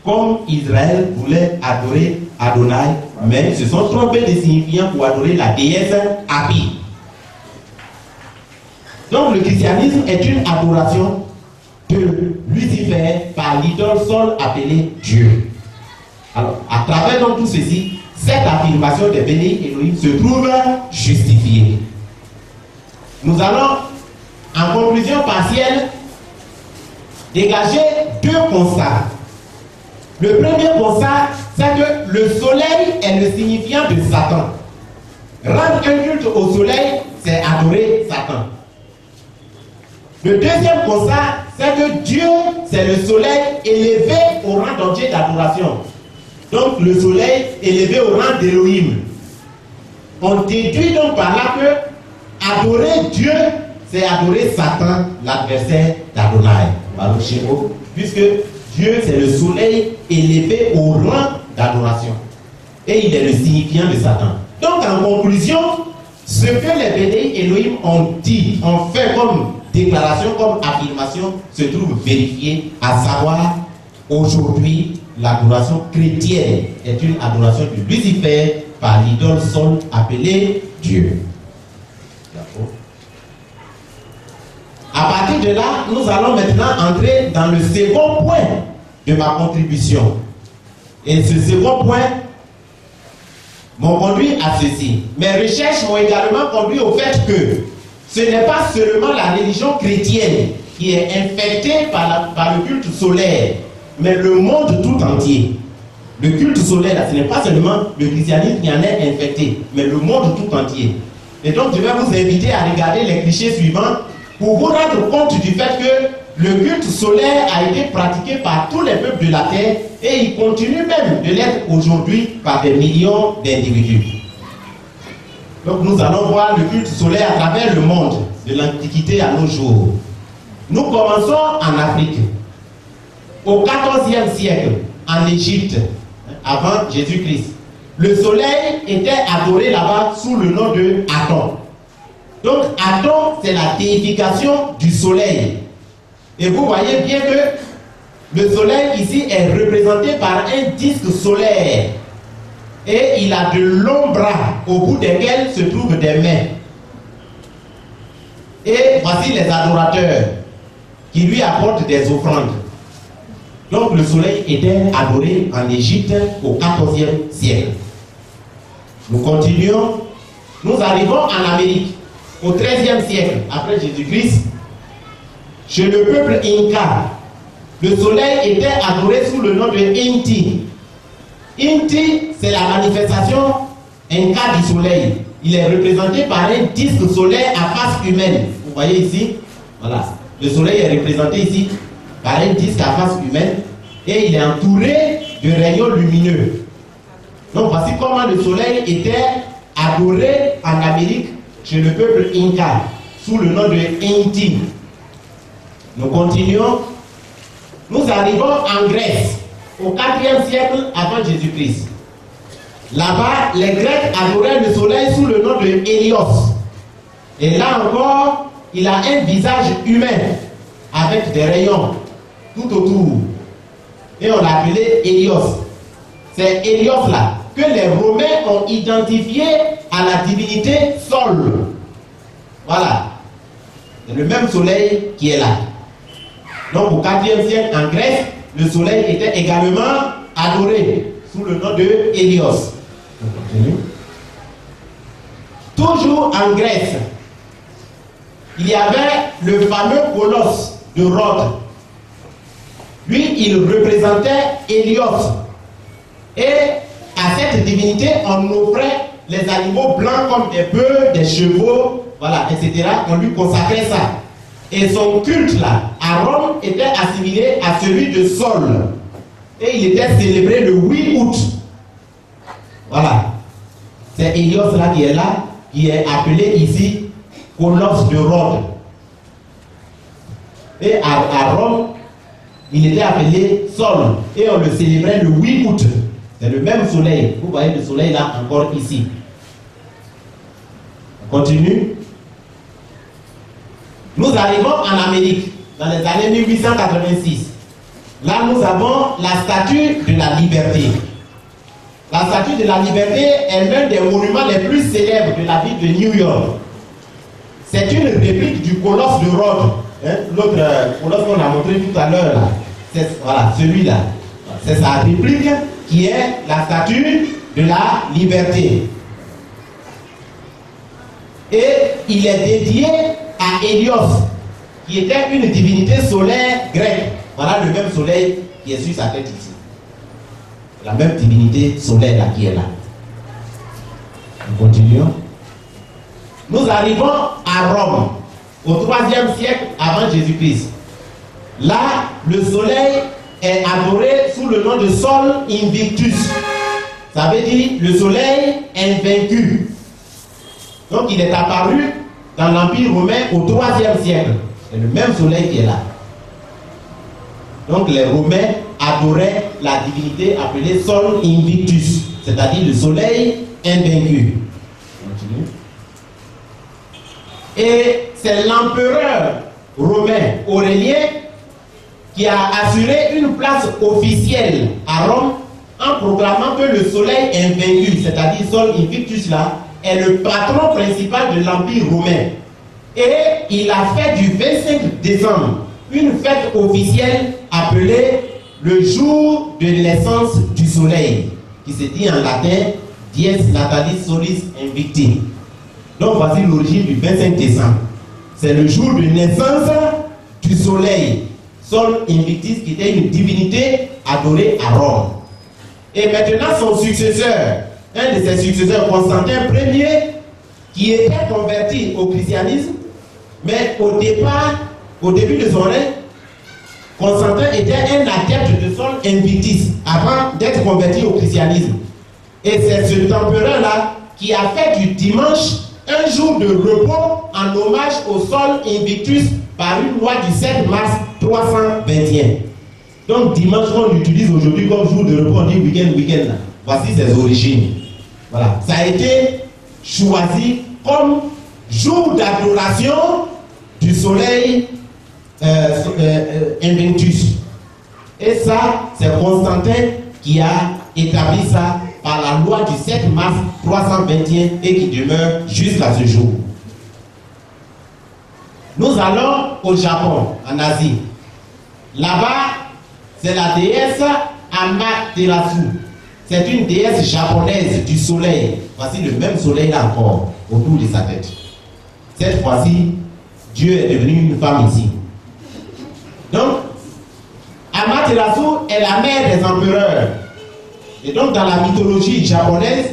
Comme Israël voulait adorer Adonai, mais ils se sont trompés de signifiant pour adorer la déesse Hapi. Donc le christianisme est une adoration de Lucifer par l'idole Sol appelée Dieu. Alors, à travers donc tout ceci, cette affirmation des bénis Elohim se trouve justifiée. Nous allons, en conclusion partielle, dégager 2 constats. Le premier constat, c'est que le soleil est le signifiant de Satan. Rendre un culte au soleil, c'est adorer Satan. Le deuxième constat, c'est que Dieu, c'est le soleil élevé au rang d'objet d'adoration. Donc le soleil élevé au rang d'Élohim. On déduit donc par là que adorer Dieu, c'est adorer Satan, l'adversaire d'Adonai. Puisque Dieu, c'est le soleil élevé au rang d'adoration. Et il est le signifiant de Satan. Donc en conclusion, ce que les bédéis Elohim ont dit, ont fait comme déclaration, comme affirmation, se trouve vérifié, à savoir, aujourd'hui, l'adoration chrétienne est une adoration de Lucifer par l'idole Sol appelée Dieu. À partir de là, nous allons maintenant entrer dans le second point de ma contribution. Et ce second point m'ont conduit à ceci. Mes recherches m'ont également conduit au fait que ce n'est pas seulement la religion chrétienne qui est infectée par le culte solaire, mais le monde tout entier. Le culte solaire, ce n'est pas seulement le christianisme qui en est infecté, mais le monde tout entier. Et donc, je vais vous inviter à regarder les clichés suivants pour vous rendre compte du fait que le culte solaire a été pratiqué par tous les peuples de la terre et il continue même de l'être aujourd'hui par des millions d'individus. Donc nous allons voir le culte solaire à travers le monde, de l'Antiquité à nos jours. Nous commençons en Afrique. Au XIVe siècle, en Égypte, avant Jésus-Christ, le soleil était adoré là-bas sous le nom de Aton. Donc Aton, c'est la déification du soleil. Et vous voyez bien que le soleil ici est représenté par un disque solaire. Et il a de longs bras au bout desquels se trouvent des mains. Et voici les adorateurs qui lui apportent des offrandes. Donc le soleil était adoré en Égypte au XIVe siècle. Nous continuons. Nous arrivons en Amérique au XIIIe siècle après Jésus-Christ. Chez le peuple Inca, le soleil était adoré sous le nom de Inti. Inti, c'est la manifestation Inca du soleil. Il est représenté par un disque solaire à face humaine. Vous voyez ici, voilà. Le soleil est représenté ici par un disque à face humaine et il est entouré de rayons lumineux. Donc voici comment le soleil était adoré en Amérique chez le peuple Inca sous le nom de Inti. Nous continuons. Nous arrivons en Grèce au IVe siècle avant Jésus-Christ. Là-bas, les Grecs adoraient le soleil sous le nom de Hélios. Et là encore, il a un visage humain avec des rayons tout autour. Et on l'a appelé Hélios. C'est Hélios là que les Romains ont identifié à la divinité Sol. Voilà. C'est le même soleil qui est là. Donc au IVe siècle en Grèce, le soleil était également adoré sous le nom de Hélios. On continue. Toujours en Grèce, il y avait le fameux colosse de Rhodes. Lui, il représentait Hélios. Et à cette divinité, on offrait les animaux blancs comme des bœufs, des chevaux, voilà, etc. On lui consacrait ça. Et son culte là, à Rome, était assimilé à celui de Sol. Et il était célébré le 8 août. Voilà. C'est Hélios là qui est là, qui est appelé ici Colosse de Rhodes. Et à Rome, il était appelé Sol. Et on le célébrait le 8 août. C'est le même soleil. Vous voyez le soleil là encore ici. On continue. Nous arrivons en Amérique dans les années 1886. Là, nous avons la statue de la liberté. La statue de la liberté est l'un des monuments les plus célèbres de la ville de New York. C'est une réplique du colosse de Rhodes. Hein? L'autre colosse qu'on a montré tout à l'heure, voilà, celui-là. C'est sa réplique qui est la statue de la liberté. Et il est dédié à Hélios, qui était une divinité solaire grecque. Voilà le même soleil qui est sur sa tête ici. la même divinité solaire là, qui est là. Nous continuons. Nous arrivons à Rome, au 3e siècle avant Jésus-Christ. Là, le soleil est adoré sous le nom de Sol Invictus. Ça veut dire le soleil invaincu. Donc il est apparu dans l'Empire romain au 3e siècle. C'est le même soleil qui est là. Donc les Romains adoraient la divinité appelée Sol Invictus, c'est-à-dire le soleil invaincu. Continue. Et c'est l'empereur romain Aurélien qui a assuré une place officielle à Rome en proclamant que le soleil invaincu, c'est-à-dire Sol Invictus là, est le patron principal de l'Empire romain. Et il a fait du 25 décembre une fête officielle appelée le jour de naissance du soleil, qui se dit en latin Dies Natalis Solis Invicti. Donc voici l'origine du 25 décembre. C'est le jour de naissance du soleil, Sol Invictus, qui était une divinité adorée à Rome. Et maintenant son successeur, un de ses successeurs, Constantin Ier, qui était converti au christianisme, mais au début de son règne, Constantin était un adepte de Sol Invictus avant d'être converti au christianisme. Et c'est cet empereur-là qui a fait du dimanche un jour de repos en hommage au Sol Invictus par une loi du 7 mars 321. Donc dimanche qu'on utilise aujourd'hui comme jour de repos, on dit week-end là. Voici ses origines. Voilà. Ça a été choisi comme jour d'adoration du soleil Invictus. Et ça, c'est Constantin qui a établi ça par la loi du 7 mars 321 et qui demeure jusqu'à ce jour. Nous allons au Japon, en Asie. Là-bas, c'est la déesse Amaterasu. C'est une déesse japonaise du soleil. Voici le même soleil là encore, autour de sa tête. Cette fois-ci, Dieu est devenu une femme ici. Donc, Amaterasu est la mère des empereurs. Et donc, dans la mythologie japonaise,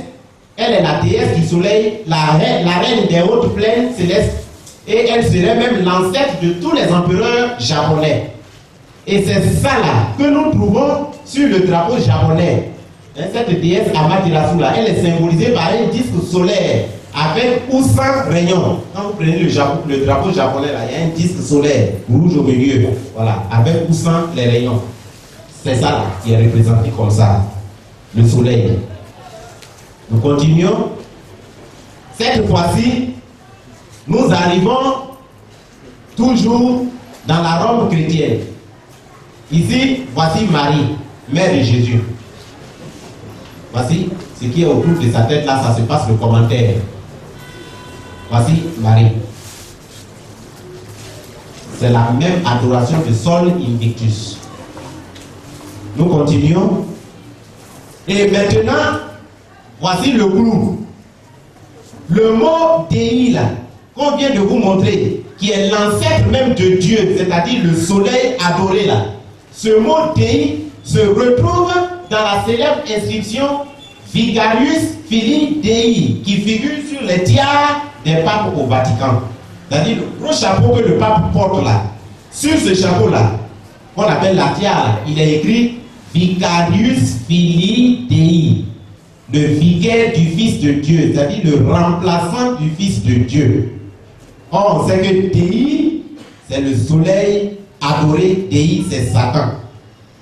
elle est la déesse du soleil, la reine des hautes plaines célestes, et elle serait même l'ancêtre de tous les empereurs japonais. Et c'est ça là que nous trouvons sur le drapeau japonais. Cette déesse Amaterasu là, elle est symbolisée par un disque solaire avec ou sans rayon. Quand vous prenez le drapeau japonais là, il y a un disque solaire rouge au milieu, voilà, avec ou sans les rayons. C'est ça là qui est représenté comme ça, le soleil. Nous continuons. Cette fois-ci, nous arrivons toujours dans la Rome chrétienne. Ici, voici Marie, mère de Jésus. Voici ce qui est autour de sa tête là, ça se passe le commentaire. Voici Marie. C'est la même adoration de Sol Invictus. Nous continuons. Et maintenant, voici le clou. Le mot Dei là, qu'on vient de vous montrer, qui est l'ancêtre même de Dieu, c'est-à-dire le soleil adoré là. Ce mot Dei se retrouve dans la célèbre inscription Vicarius Filii Dei, qui figure sur les tiares des papes au Vatican. C'est-à-dire le gros chapeau que le pape porte là. Sur ce chapeau-là, qu'on appelle la tiare, il est écrit Vicarius Filii Dei, le vicaire du Fils de Dieu, c'est-à-dire le remplaçant du Fils de Dieu. Or, on sait que Dei, c'est le soleil adoré, Dei, c'est Satan.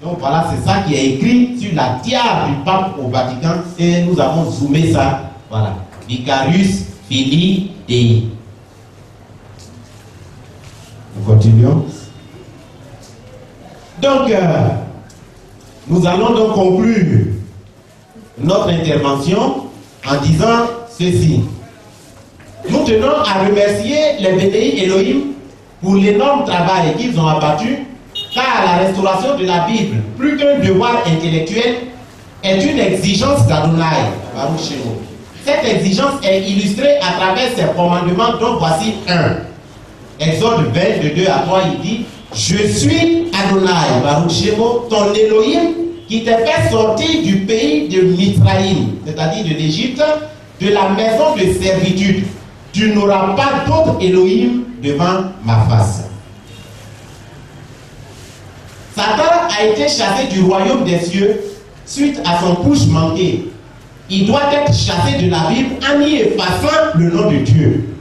Donc voilà, c'est ça qui est écrit sur la tiare du pape au Vatican et nous avons zoomé ça. Voilà, Vicarius Filii Dei. Nous continuons. Donc, nous allons donc conclure notre intervention en disant ceci. Nous tenons à remercier les Bénéi Elohim pour l'énorme travail qu'ils ont abattu, car la restauration de la Bible, plus qu'un devoir intellectuel, est une exigence d'Adonai. Cette exigence est illustrée à travers ses commandements, dont voici un. Exode 20, de 2 à 3, il dit: Je suis Adonai, Baruch Shemo, ton Elohim, qui t'a fait sortir du pays de Mithraïm, c'est-à-dire de l'Égypte, de la maison de servitude. Tu n'auras pas d'autre Elohim devant ma face. Satan a été chassé du royaume des cieux suite à son push manqué. Il doit être chassé de la Bible en y effaçant le nom de Dieu.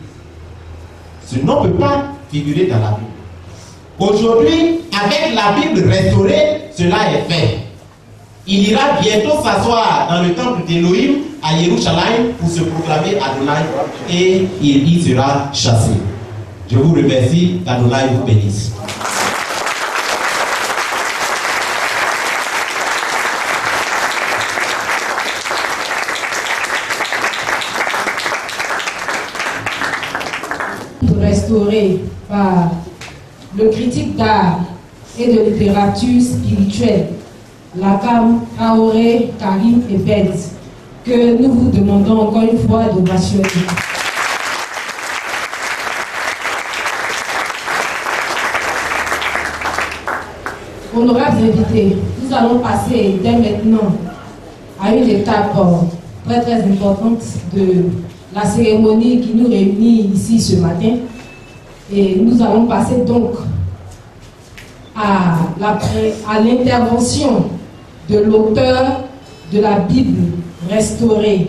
Ce nom ne peut pas figurer dans la Bible. Aujourd'hui, avec la Bible restaurée, cela est fait. Il ira bientôt s'asseoir dans le temple d'Elohim à Jérusalem pour se proclamer Adonai et il y sera chassé. Je vous remercie, qu'Adonai vous bénisse. Restauré par le critique d'art et de littérature spirituelle, Lakam Kaoré Karim Ebed, que nous vous demandons encore une fois d'ovationner. Honorables invités, nous allons passer dès maintenant à une étape très très importante de la cérémonie qui nous réunit ici ce matin. Et nous allons passer donc à l'intervention de l'auteur de la Bible restaurée.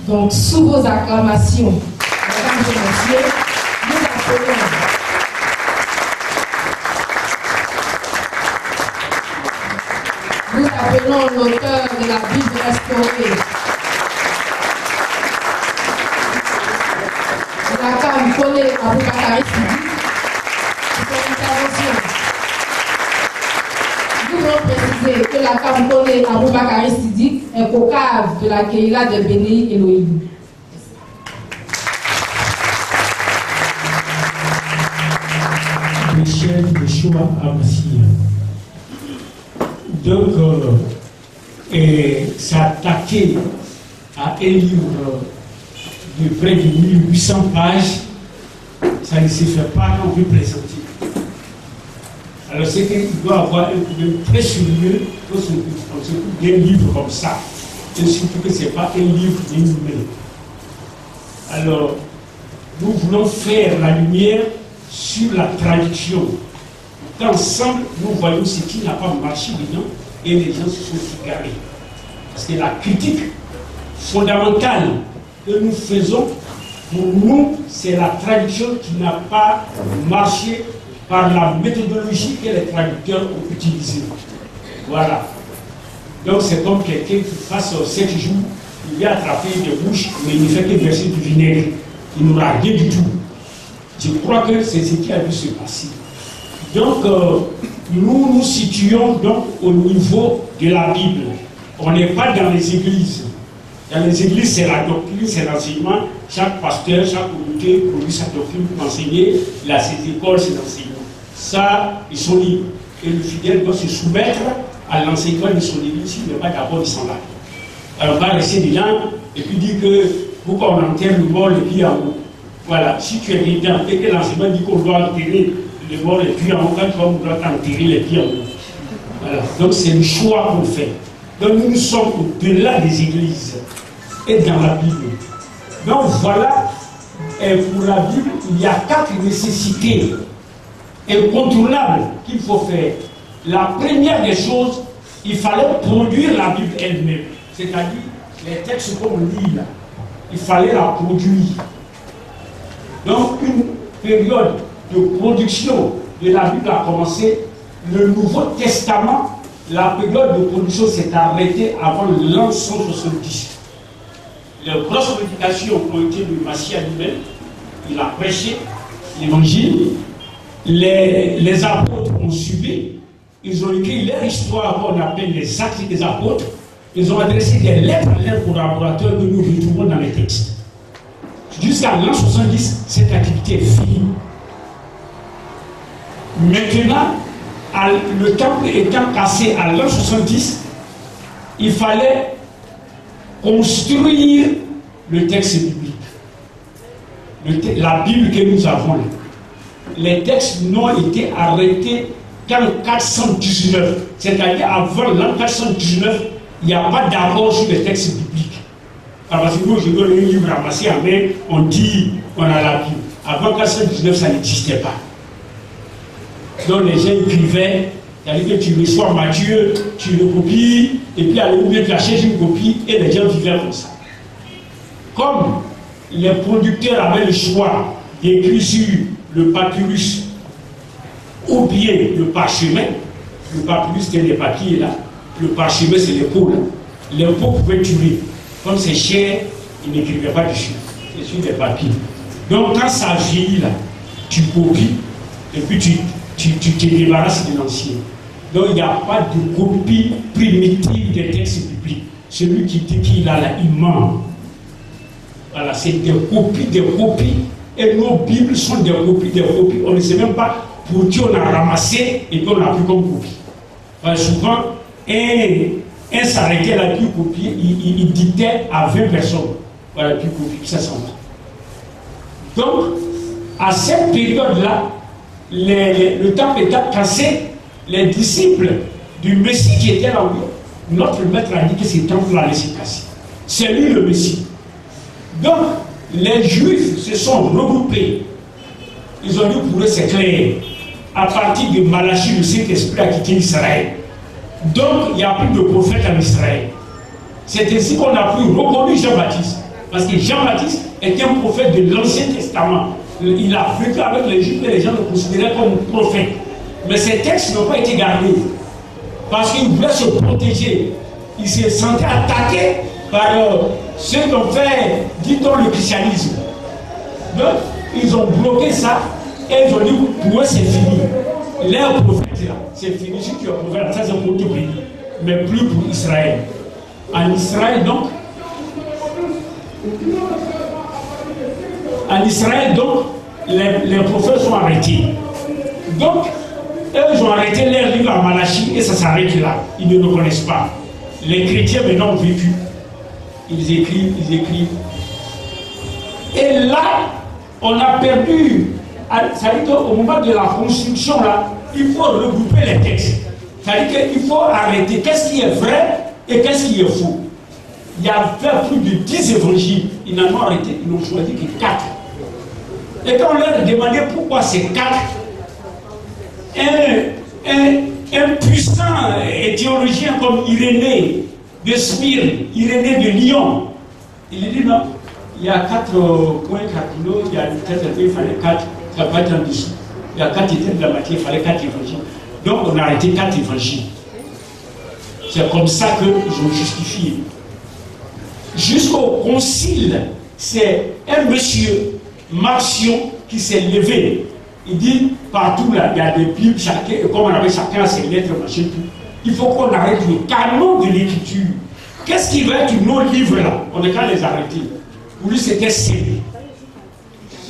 Donc, sous vos acclamations, mesdames et messieurs, nous appelons l'auteur de la Bible restaurée. Lakam Kone Aboubakari Siddiq, pour son intervention. Nous voulons préciser que Lakam Kone Aboubakari Siddiq est cocave de la Keïla de Béni Elohim. Michel Yeshua Amassia. Donc, s'attaquer à un livre de près de 1800 pages, ça ne se fait pas quand on veut présenter. Alors c'est qu'il doit avoir un problème très sérieux quand on s'occupe d'un livre comme ça. Et surtout que ce n'est pas un livre d'un numéro. Alors, nous voulons faire la lumière sur la traduction. Ensemble, nous voyons ce qui n'a pas marché dedans et les gens se sont égarés. Parce que la critique fondamentale que nous faisons, pour nous, c'est la traduction qui n'a pas marché par la méthodologie que les traducteurs ont utilisée. Voilà. Donc c'est comme quelqu'un qui passe 7 jours, il vient attraper des mouches, mais il ne fait que verser du vinaigre. Il n'aura rien du tout. Je crois que c'est ce qui a dû se passer. Donc, nous nous situons donc au niveau de la Bible. On n'est pas dans les églises. Dans les églises, c'est la doctrine, c'est l'enseignement. Chaque pasteur, chaque communauté produit sa doctrine pour enseigner. Il a ses écoles, ses enseignements. Ça, ils sont libres. Et le fidèle doit se soumettre à l'enseignement de son église. S'il n'est pas d'accord, ils sont là. Alors, on va rester dedans et puis dire que pourquoi on enterre le mort les pieds en haut. Voilà, si tu es dedans et que l'enseignement dit qu'on doit enterrer les morts les pieds en haut, quand tu vas vouloir t'enterrer les pieds en haut. Voilà, donc c'est le choix qu'on fait. Donc nous sommes au-delà des églises et dans la Bible. Donc voilà, et pour la Bible, il y a 4 nécessités incontournables qu'il faut faire. La première des choses, il fallait produire la Bible elle-même. C'est-à-dire, les textes qu'on lit là, il fallait la produire. Donc une période de production de la Bible a commencé. Le Nouveau Testament, la période de production s'est arrêtée avant l'an 170. Les grosses prédications ont été de Massia lui-même. Il a prêché l'évangile. Les apôtres ont suivi. Ils ont écrit leur histoire qu'on appelle les actes des apôtres. Ils ont adressé des lettres à leurs collaborateurs que nous retrouvons dans les textes. Jusqu'à l'an 70, cette activité est finie. Maintenant, le temple étant cassé à l'an 70, il fallait construire le texte biblique. La Bible que nous avons là. Les textes n'ont été arrêtés qu'en 419, c'est-à-dire avant l'an 419, il n'y a pas d'accord sur les textes bibliques. Parce que nous, je donne un livre ramassé en main, on dit, on a la Bible. Avant 419, ça n'existait pas. Donc les gens écrivaient, c'est-à-dire que tu reçois Matthieu, tu le copies, et puis à l'autre, tu achètes une copie, et les gens vivaient comme ça. Comme les producteurs avaient le choix d'écrire sur le papyrus ou bien le parchemin, le papyrus c'était les papiers là, le parchemin c'est les peaux là. Les peaux pouvaient tuer. Comme c'est cher, ils n'écrivaient pas dessus, c'est sur des papiers. Donc quand ça vieillit là, tu copies, et puis tu te débarrasses de l'ancien. Donc il n'y a pas de copie primitive des textes bibliques. Celui qui dit qu'il a là, il ment. Voilà, c'est des copies, et nos Bibles sont des copies. On ne sait même pas pour qui on a ramassé et qu'on a pris comme copie. Voilà, souvent, un s'arrêtait là, puis copier, il dictait à 20 personnes. Voilà, puis copier, ça s'en va. Donc, à cette période-là, le temple étant cassé, les disciples du Messie qui étaient là, notre maître a dit que ce temple-là allait se casser. C'est lui le Messie. Donc, les Juifs se sont regroupés. Ils ont dit pour eux, c'est clair. À partir de Malachie, le Saint-Esprit a quitté Israël. Donc, il n'y a plus de prophète en Israël. C'est ainsi qu'on a pu reconnaître Jean-Baptiste. Parce que Jean-Baptiste était un prophète de l'Ancien Testament. Il a vécu avec les Juifs et les gens le considéraient comme prophète. Mais ces textes n'ont pas été gardés. Parce qu'ils voulaient se protéger. Ils se sentaient attaqués par ceux qui ont fait, dit-on, le christianisme. Donc, ils ont bloqué ça et ils ont dit, pour eux, c'est fini. Leur prophète, là, c'est fini. Ceux qui ont prophète, ça, c'est pour tout pays. Mais plus pour Israël. En Israël, donc, les prophètes sont arrêtés. Donc, eux, ils ont arrêté leur livre à Malachie et ça s'arrête là. Ils ne le connaissent pas. Les chrétiens maintenant ont vécu. Ils écrivent. Et là, on a perdu. Ça veut dire qu'au moment de la construction, là, il faut regrouper les textes. Ça veut dire qu'il faut arrêter qu'est-ce qui est vrai et qu'est-ce qui est faux. Il y avait plus de 10 évangiles. Ils n'en ont arrêté, ils n'ont choisi que 4. Et quand on leur demandait pourquoi ces 4, un puissant théologien comme Irénée de Smyrne, Irénée de Lyon, il dit non, il y a 4 points cardinaux, il y a peut-être il fallait 4, ça va être en dessous. Il y a 4 états de la matière, il fallait 4 évangiles. Donc on a arrêté 4 évangiles. C'est comme ça qu'ils ont justifié. Jusqu'au concile, c'est un monsieur, Marcion, qui s'est levé. Il dit, partout là, il y a des Bibles, chacun, comme on avait chacun ses lettres, machin, tout. Il faut qu'on arrête le canon de l'écriture. Qu'est-ce qui va être nos livres là? On est qu'à les arrêter. Pour lui, c'était scellé.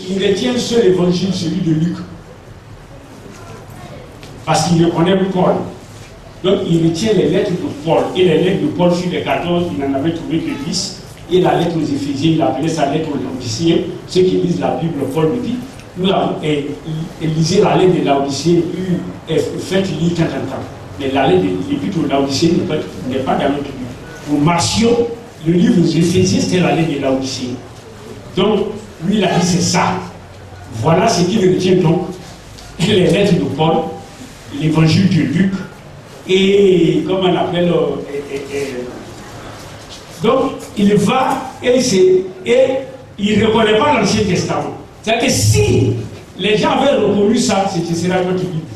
Il retient seul évangile, celui de Luc. Parce qu'il reconnaît Paul. Donc il retient les lettres de Paul. Et les lettres de Paul sur les 14, il n'en avait trouvé que 10. Et la lettre aux Éphésiens, il appelait sa lettre aux Laodicéens. Ceux qui lisent la Bible, Paul le dit. Nous avons lisé la lettre de Laodicéens, faites lire tant. Mais la lettre de l'Épître aux Laodicéens n'est pas dans notre Bible. Pour Marcion, le livre aux Éphésiens, c'était la lettre de Laodicéens. Donc, lui, il a dit c'est ça. Voilà ce qu'il retient donc. Les lettres de Paul, l'évangile de Luc, et comment on appelle. Donc, il va et il ne reconnaît pas l'Ancien Testament. C'est-à-dire que si les gens avaient reconnu ça, ce serait notre Bible.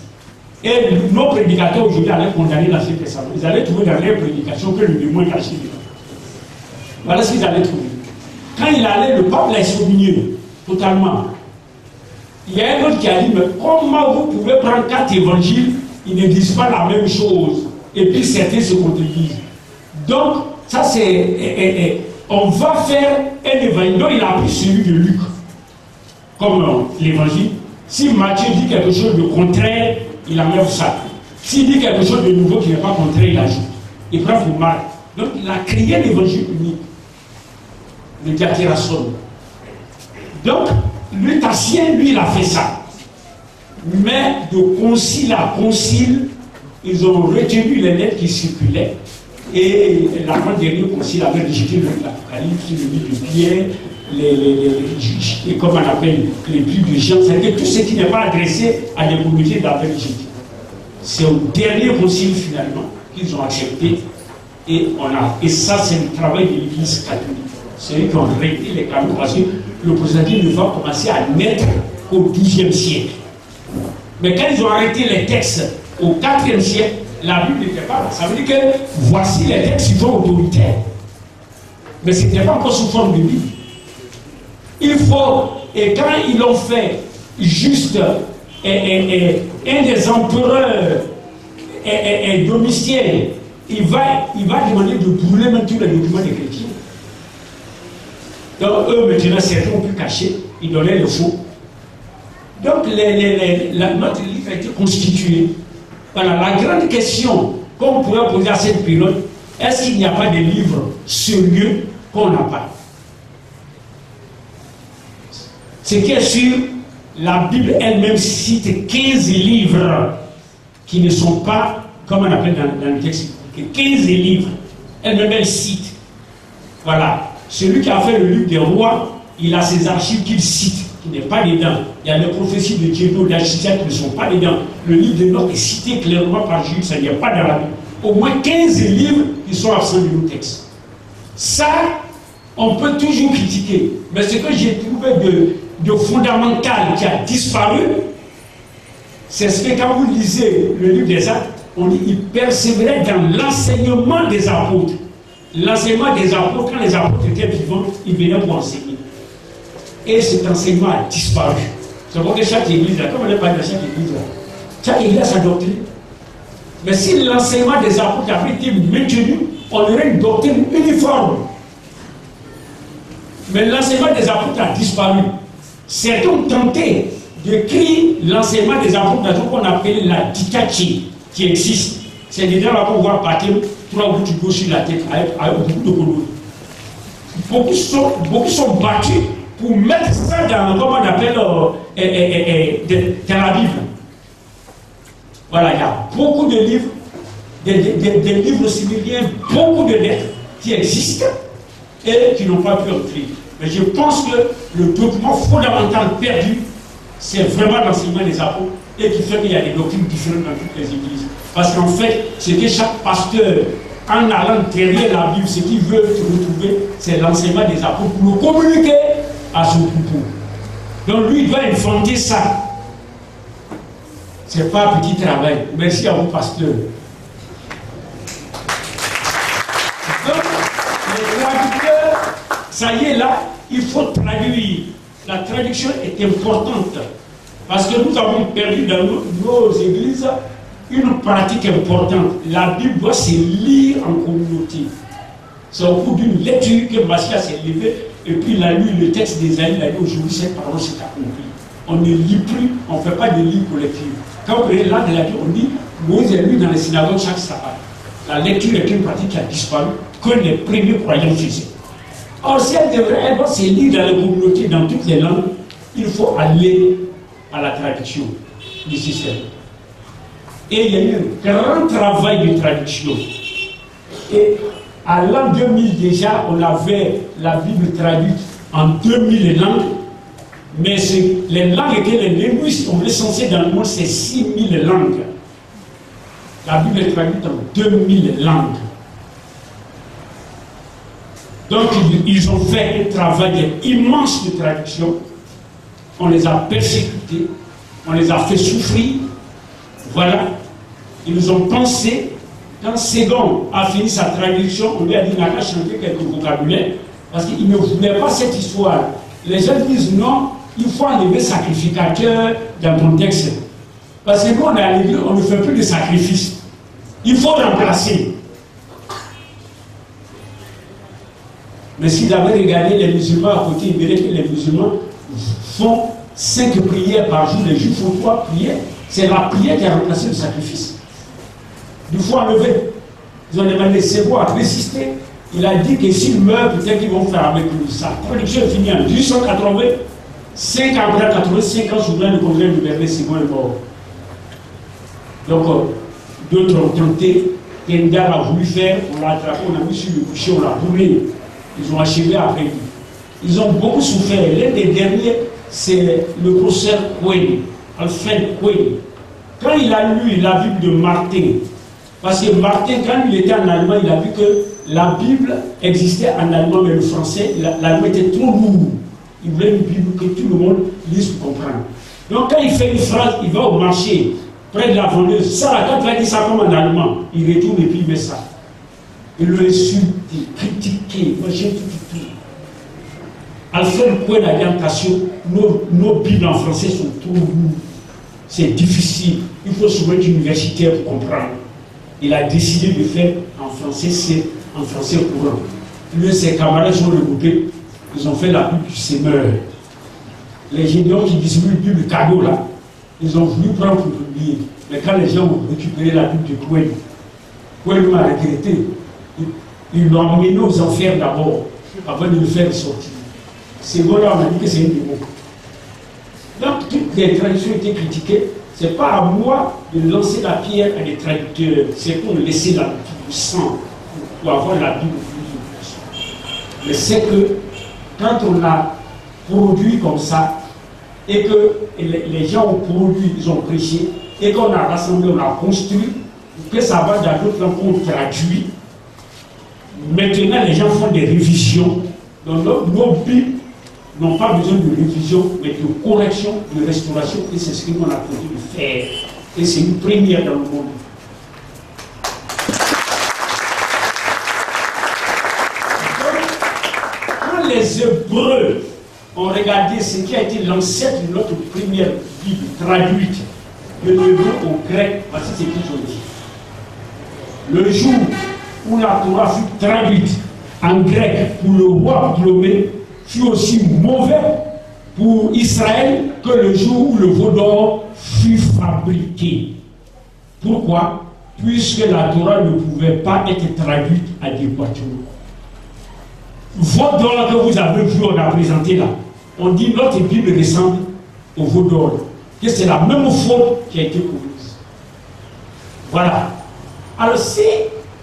Et nos prédicateurs aujourd'hui allaient condamner l'Ancien Testament. Ils allaient trouver dans leurs prédications que le démon est caché dedans. Voilà ce qu'ils allaient trouver. Quand il allait, le pape l'a exterminé totalement. Il y a un autre qui a dit, mais comment vous pouvez prendre 4 évangiles, ils ne disent pas la même chose, et puis certains se contredisent. Donc, ça c'est... on va faire un évangile. Donc, il a pris celui de Luc, comme l'évangile. Si Matthieu dit quelque chose de contraire, il enlève ça. S'il dit quelque chose de nouveau qui n'est pas contraire, il ajoute. Il prend pour Marc. Donc, il a créé l'évangile unique, le diatérason. Donc, le Tassien, lui, il a fait ça. mais de concile à concile, ils ont retenu les lettres qui circulaient. Et l'avant-dernier concile avait rejeté l'Apocalypse, le livre de Pierre, et comme on appelle les livres de Jean, c'est-à-dire tout ce qui n'est pas adressé à des communautés d'avait rejeté. C'est au dernier concile finalement qu'ils ont accepté. Et ça, c'est le travail de l'Église catholique. C'est eux qui ont arrêté les canons, parce que le protestantisme va commencer à naître au XIIe siècle. Mais quand ils ont arrêté les textes au IVe siècle, la Bible n'était pas là. Ça veut dire que voici les textes qui sont autoritaires. Mais ce n'était pas encore sous forme de Bible. Il faut, et quand ils l'ont fait, juste un des empereurs, Domitien, il va demander de brûler même tous les documents des chrétiens. Donc eux, maintenant, certains ont pu cacher, ils donnaient le faux. Donc notre livre a été constitué. Voilà, la grande question qu'on pourrait poser à cette période, est-ce qu'il n'y a pas de livres sérieux qu'on n'a pas? Ce qui est sûr, la Bible elle-même cite 15 livres qui ne sont pas, comme on appelle dans le texte, 15 livres, elle-même elle cite. Voilà. Celui qui a fait le livre des rois, il a ses archives qu'il cite, qui n'est pas dedans. Il y a les prophéties de Diego, d'Achisia qui ne sont pas dedans. Le livre de Noc est cité clairement par Jules, ça n'y a pas dans la Bible. Au moins 15 livres qui sont absents de nos textes. Ça, on peut toujours critiquer. Mais ce que j'ai trouvé de fondamental qui a disparu, c'est ce que quand vous lisez le livre des Actes, on dit qu'il persévérait dans l'enseignement des apôtres. L'enseignement des apôtres, quand les apôtres étaient vivants, ils venaient pour enseigner. Et cet enseignement a disparu. C'est pour que chaque église, là, comme on n'est pas dans chaque église, là, chaque église a sa doctrine. Mais si l'enseignement des apôtres avait été maintenu, on aurait une doctrine uniforme. Mais l'enseignement des apôtres a disparu. Certains ont tenté d'écrire l'enseignement des apôtres dans ce qu'on appelle la dikachi, qui existe. C'est déjà là qu'on voit partir 3 gouttes d'eau sur la tête avec beaucoup de colonie. Beaucoup sont battus pour mettre ça dans, comment on appelle, dans la Bible. Voilà, il y a beaucoup de livres, des livres similaires, beaucoup de lettres qui existent et qui n'ont pas pu entrer. Mais je pense que le document fondamental perdu, c'est vraiment l'enseignement des apôtres et qui fait qu'il y a des doctrines différentes dans toutes les églises. Parce qu'en fait, ce que chaque pasteur, en allant derrière la Bible, ce qu'il veut se retrouver, c'est l'enseignement des apôtres pour le communiquer à son troupeau. Donc lui, il doit inventer ça. Ce n'est pas un petit travail. Merci à vous, pasteur. Donc, les traducteurs, ça y est là, il faut traduire. La traduction est importante. Parce que nous avons perdu dans nos églises une pratique importante. La Bible doit se lire en communauté. C'est au cours d'une lecture que Massia s'est levé et puis il a lu le texte d'Ésaïe, il a dit aujourd'hui cette parole s'est accomplie. On ne lit plus, on ne fait pas de livre collectif. Quand vous voyez là de la Bible, on dit Moïse est lu dans les synagogues chaque sabbat. La lecture est une pratique qui a disparu, que les premiers croyants faisaient. Or, si elle doit se lire dans les communautés, dans toutes les langues, il faut aller à la traduction nécessaire. Et il y a eu un grand travail de traduction. Et à l'an 2000 déjà, on avait la Bible traduite en 2000 langues. Mais les langues que les linguistes ont recensées dans le monde, c'est 6000 langues. La Bible est traduite en 2000 langues. Donc ils ont fait un travail immense de traduction. On les a persécutés, on les a fait souffrir. Voilà. Ils nous ont pensé, quand Ségon a fini sa traduction, on lui a dit n'a qu'à changer quelques vocabulaires, parce qu'il ne voulait pas cette histoire. Les gens disent non, il faut enlever sacrificateur dans ton texte. Parce que nous, on est à l'église, on ne fait plus de sacrifice. Il faut remplacer. Mais s'ils avaient regardé les musulmans à côté, ils verraient que les musulmans font 5 prières par jour, les juifs font 3 prières. C'est la prière qui a remplacé le sacrifice. Il faut enlever. Ils ont demandé, c'est quoi résister. Il a dit que s'il meurt, peut-être qu'ils vont faire avec lui. Sa production est finie en 1880. 5 ans après 85 ans, souverain le congrès de Berlin, Simon est mort. Donc, d'autres ont tenté. Kendall a voulu faire, on l'a attrapé, on a mis sur le bûcher, on l'a brûlé. Ils ont achevé après lui. Ils ont beaucoup souffert. L'un des derniers, c'est le professeur Cohen, Alfred Cohen. Quand il a lu la Bible de Martin, parce que Martin, quand il était en Allemagne, il a vu que la Bible existait en allemand, mais le français, l'allemand était trop lourd. Il voulait une Bible que tout le monde lise pour comprendre. Donc quand il fait une phrase, il va au marché, près de la vendeuse. Ça, quand il va dire ça comme en allemand, il retourne et puis il met ça. Il le insulte, critiqué, machin, tout. Alfred Cohen a dit en Cassio, nos Bibles en français sont trop lourdes. C'est difficile. Il faut souvent être universitaire pour comprendre. Il a décidé de faire en français, c'est en français courant. Lui et ses camarades sont regroupés. Ils ont fait la Bible du Semeur. Les géniaux qui distribuent la Bible cadeau là, ils ont voulu prendre pour publier. Mais quand les gens ont récupéré la Bible de Cohen, Cohen m'a regretté. Ils l'ont emmené aux enfers d'abord, avant de le faire sortir. C'est bon là, on a dit que c'est une démon. Donc, toutes les traductions étaient critiquées. Ce n'est pas à moi de lancer la pierre à des traducteurs. C'est pour laisser la Bible sang, pour avoir la Bible plus. Mais c'est que quand on a produit comme ça, et que les gens ont produit, ils ont prêché, et qu'on a rassemblé, on a construit, que ça va dans d'autres langues qu'on traduit. Maintenant, les gens font des révisions. Donc, nos Bibles n'ont pas besoin de révision, mais de correction, de restauration, et c'est ce qu'on a tenté de faire. Et c'est une première dans le monde. Donc, quand les Hébreux ont regardé ce qui a été l'ancêtre de notre première Bible traduite de l'hébreu au grec, voici ce qu'ils ont dit. Le jour où la Torah fut traduite en grec pour le roi Ptolémée, fut aussi mauvais pour Israël que le jour où le veau d'or fut fabriqué. Pourquoi? Puisque la Torah ne pouvait pas être traduite adéquatement. Veau d'or que vous avez vu, on a présenté là, on dit notre Bible ressemble au veau d'or, que c'est la même faute qui a été commise. Voilà. Alors si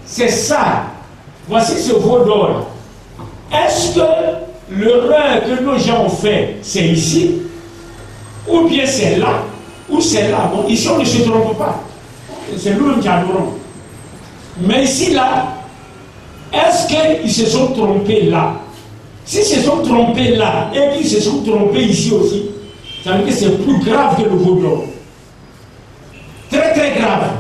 c'est ça, voici ce veau d'or, est-ce que l'erreur que nos gens ont fait, c'est ici, ou bien c'est là, ou c'est là? Bon, ici on ne se trompe pas, c'est nous-mêmes qui adorons. Mais ici, là, est-ce qu'ils se sont trompés là? S'ils se sont trompés là, et qu'ils se sont trompés ici aussi, ça veut dire que c'est plus grave que le veau d'or. Très très grave.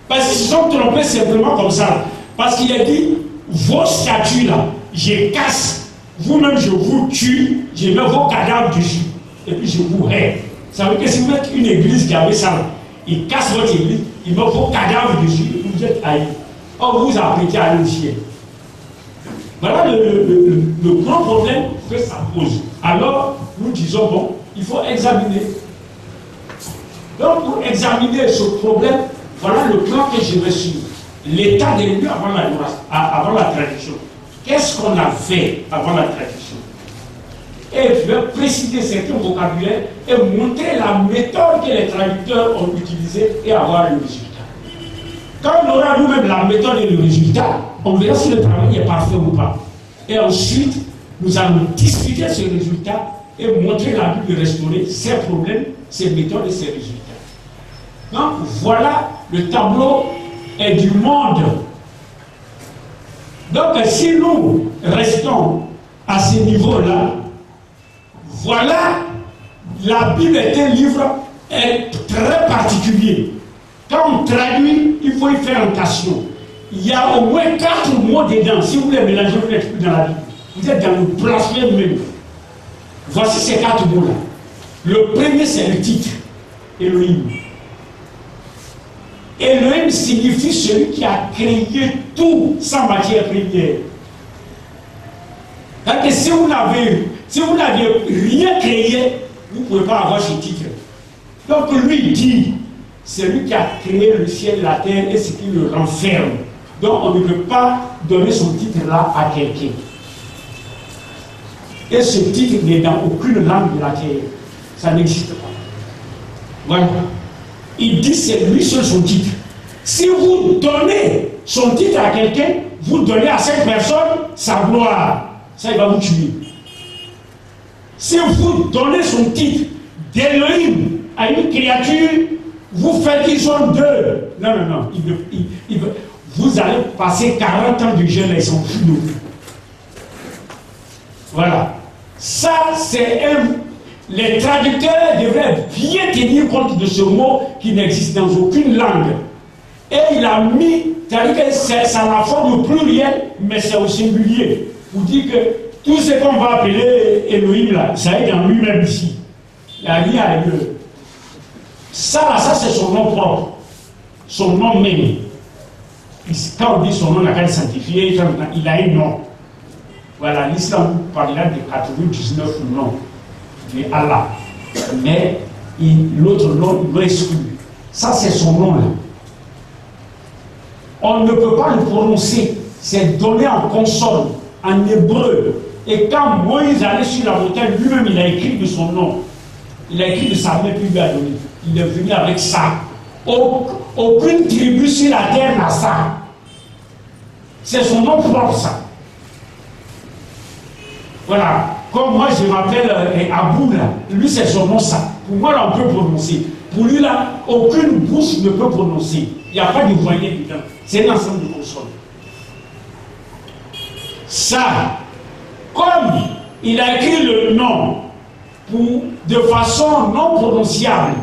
Parce qu'ils se sont trompés simplement comme ça. Parce qu'il a dit, vos statues là, je casse. Vous-même, je vous tue, je mets vos cadavres dessus, et puis je vous hais. Ça veut dire que si vous êtes une église qui avait ça, il casse votre église, il met vos cadavres dessus, et vous êtes haïs. Or, vous apprêtez à aller au ciel. Voilà le grand problème que ça pose. Alors, nous disons, bon, il faut examiner. Donc, pour examiner ce problème, voilà le plan que je vais suivre. L'état des lieux avant la traduction. Qu'est-ce qu'on a fait avant la traduction? Et je vais préciser certains vocabulaires et montrer la méthode que les traducteurs ont utilisée et avoir le résultat. Quand on aura nous-mêmes la méthode et le résultat, on verra si le travail est parfait ou pas. Et ensuite, nous allons discuter ce résultat et montrer la Bible restaurer ses problèmes, ses méthodes et ses résultats. Donc voilà le tableau est du monde. Donc si nous restons à ce niveau-là, voilà, la Bible est un livre très particulier. Quand on traduit, il faut y faire attention. Il y a au moins 4 mots dedans. Si vous les mélangez, vous n'êtes plus dans la Bible. Vous êtes dans le blasphème même. Voici ces 4 mots-là. Le premier, c'est le titre, Elohim. Elohim signifie celui qui a créé tout sans matière première. Donc si vous n'avez rien créé, vous ne pouvez pas avoir ce titre. Donc lui dit, c'est lui qui a créé le ciel, la terre et ce qui le renferme. Donc on ne peut pas donner son titre là à quelqu'un. Et ce titre n'est dans aucune langue de la terre. Ça n'existe pas. Voilà. il dit c'est lui seul son titre. Si vous donnez son titre à quelqu'un, vous donnez à cette personne sa gloire. Ça, il va vous tuer. Si vous donnez son titre d'Élohim à une créature, vous faites qu'ils sont deux. Non, non, non. Vous allez passer 40 ans de jeûne et ils sont fous. Voilà. Ça, c'est un... Les traducteurs devraient bien tenir compte de ce mot qui n'existe dans aucune langue. Et il a mis, c'est-à-dire que c'est la forme plurielle, mais c'est au singulier. Vous dites que tout ce qu'on va appeler Elohim, là, ça est dans lui-même ici. Il n'y a rien à lui. Ça, c'est son nom propre. Son nom même. Quand on dit son nom, on n'a qu'à le sanctifier, il a un nom. Voilà, l'islam parlera de 99 noms de Allah. Mais l'autre nom, il doit exclure. Ça, c'est son nom là. On ne peut pas le prononcer. C'est donné en consonne, en hébreu. Et quand Moïse allait sur la montagne, lui-même, il a écrit de son nom. Il a écrit de sa main, puis il lui a donné. Il est venu avec ça. Aucune tribu sur la terre n'a ça. C'est son nom propre, ça. Voilà. Comme moi, je m'appelle Abou, là. Lui, c'est son nom, ça. Pour moi, là, on peut prononcer. Pour lui, là, aucune bouche ne peut prononcer. Il n'y a pas de voyelle dedans. C'est un ensemble de consonnes. Ça, comme il a écrit le nom de façon non prononciable,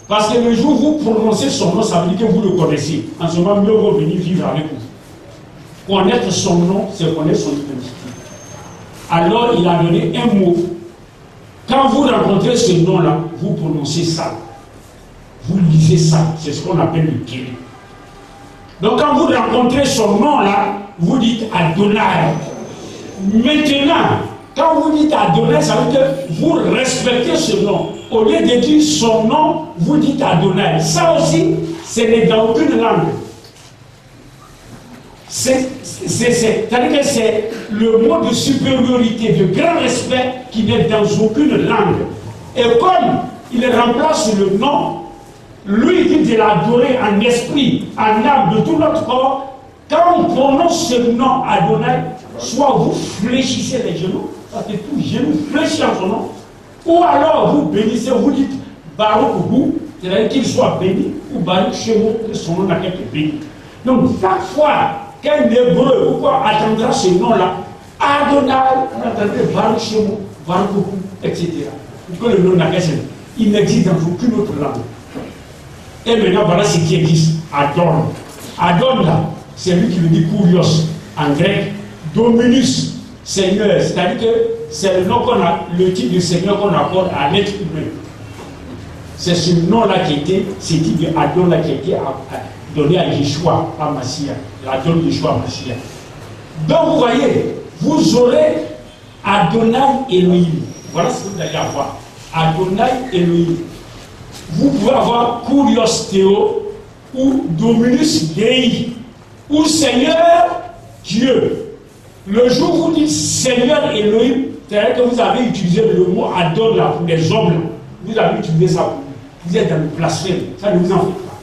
parce que le jour où vous prononcez son nom, ça veut dire que vous le connaissez. En ce moment, mieux vaut venir vivre avec vous. Connaître son nom, c'est connaître son identité. Alors, il a donné un mot. Quand vous rencontrez ce nom-là, vous prononcez ça. Vous lisez ça. C'est ce qu'on appelle le Kéli. Donc, quand vous rencontrez son nom-là, vous dites Adonai. Maintenant, quand vous dites Adonai, ça veut dire que vous respectez ce nom. Au lieu de dire son nom, vous dites Adonai. Ça aussi, ce n'est dans aucune langue. C'est-à-dire que c'est le mot de supériorité, de grand respect qui n'est dans aucune langue. Et comme il remplace le nom, lui il dit de l'adorer en esprit, en âme, de tout notre corps. Quand on prononce ce nom Adonai, soit vous fléchissez les genoux, parce que tout genou fléchit en son nom, ou alors vous bénissez, vous dites Baruch Hu, c'est-à-dire qu'il soit béni, ou Baruch Shemo, que son nom n'a qu'à être béni. Donc chaque fois qu'un hébreu ou quoi attendra ce nom-là, Adonai, on attendrait Baruch Shemo, Baruch Hu, etc. Pourquoi le nom n'a qu'à être béni? Il n'existe dans aucune autre langue. Et maintenant, voilà ce qui existe. Adon. Adon, là, c'est lui qui veut dire Kurios en grec. Dominus, Seigneur. C'est-à-dire que c'est le nom qu'on a, le titre de Seigneur qu'on accorde à l'être humain. C'est ce nom-là qui était, ce titre de Adon-là qui a été donné à Yeshua, à Massia. L'Adon de Yeshua, Massia. Donc, vous voyez, vous aurez Adonai Elohim. Voilà ce que vous allez avoir. Adonai Elohim. Vous pouvez avoir Kurios Théo ou Dominus Dei ou Seigneur Dieu. Le jour où vous dites Seigneur Elohim, c'est-à-dire que vous avez utilisé le mot Adon là pour les hommes, là. Vous avez utilisé ça pour vous êtes dans le blasphème, ça ne vous en fait pas.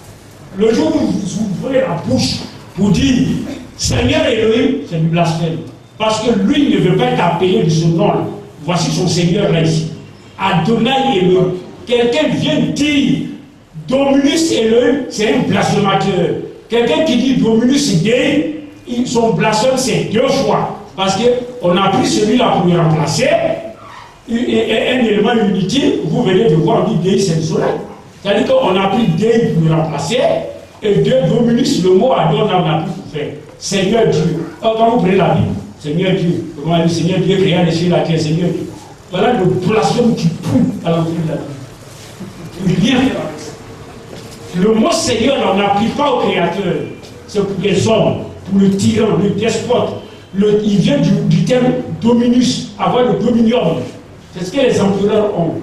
Le jour où vous ouvrez la bouche pour dire Seigneur Elohim, c'est du blasphème. Parce que lui ne veut pas être appelé de ce nom-là. Voici son Seigneur là ici. Adonai Elohim. Quelqu'un vient dire Dominus Elohim, c'est un blasphémateur. Quelqu'un qui dit Dominus Dei, son blasphème c'est 2 fois. Parce qu'on a pris celui-là pour le remplacer. Et un élément inutile, vous venez de voir, on dit Dei c'est le soleil. C'est-à-dire qu'on a pris Dei pour le remplacer. Et Dominus, le mot Adon, on a pris pour faire Seigneur Dieu. Quand vous prenez la Bible, Seigneur Dieu, comment on dit Seigneur Dieu créa les cieux et la terre, Seigneur Dieu. Voilà le blasphème qui pue à l'entrée de la Bible. Rien faire avec ça. Le mot Seigneur, on n'applique pas au Créateur. C'est pour les hommes, pour le tyran, le despote. Il vient du terme dominus, avoir le dominium. C'est ce que les empereurs ont.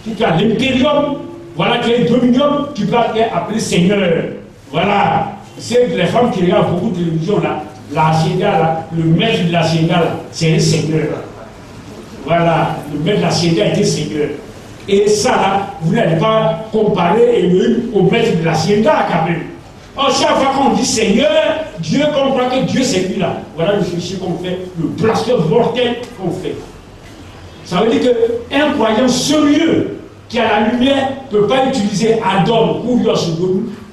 Tu as l'impérium, voilà qui est le dominium, tu peux appeler Seigneur. Voilà. C'est les femmes qui regardent beaucoup de télévision là, la Hacienda là, le maître de la Hacienda là, c'est le Seigneur. Voilà, le maître de la Hacienda était Seigneur. Et ça, vous n'allez pas comparer Elohim au maître de la Hacienda quand même. Alors, chaque fois qu'on dit Seigneur, Dieu, qu'on croit que Dieu c'est lui là. Voilà le péché qu'on fait, le blasphème mortel qu'on fait. Ça veut dire qu'un croyant sérieux qui a la lumière ne peut pas utiliser Adam, Kurios,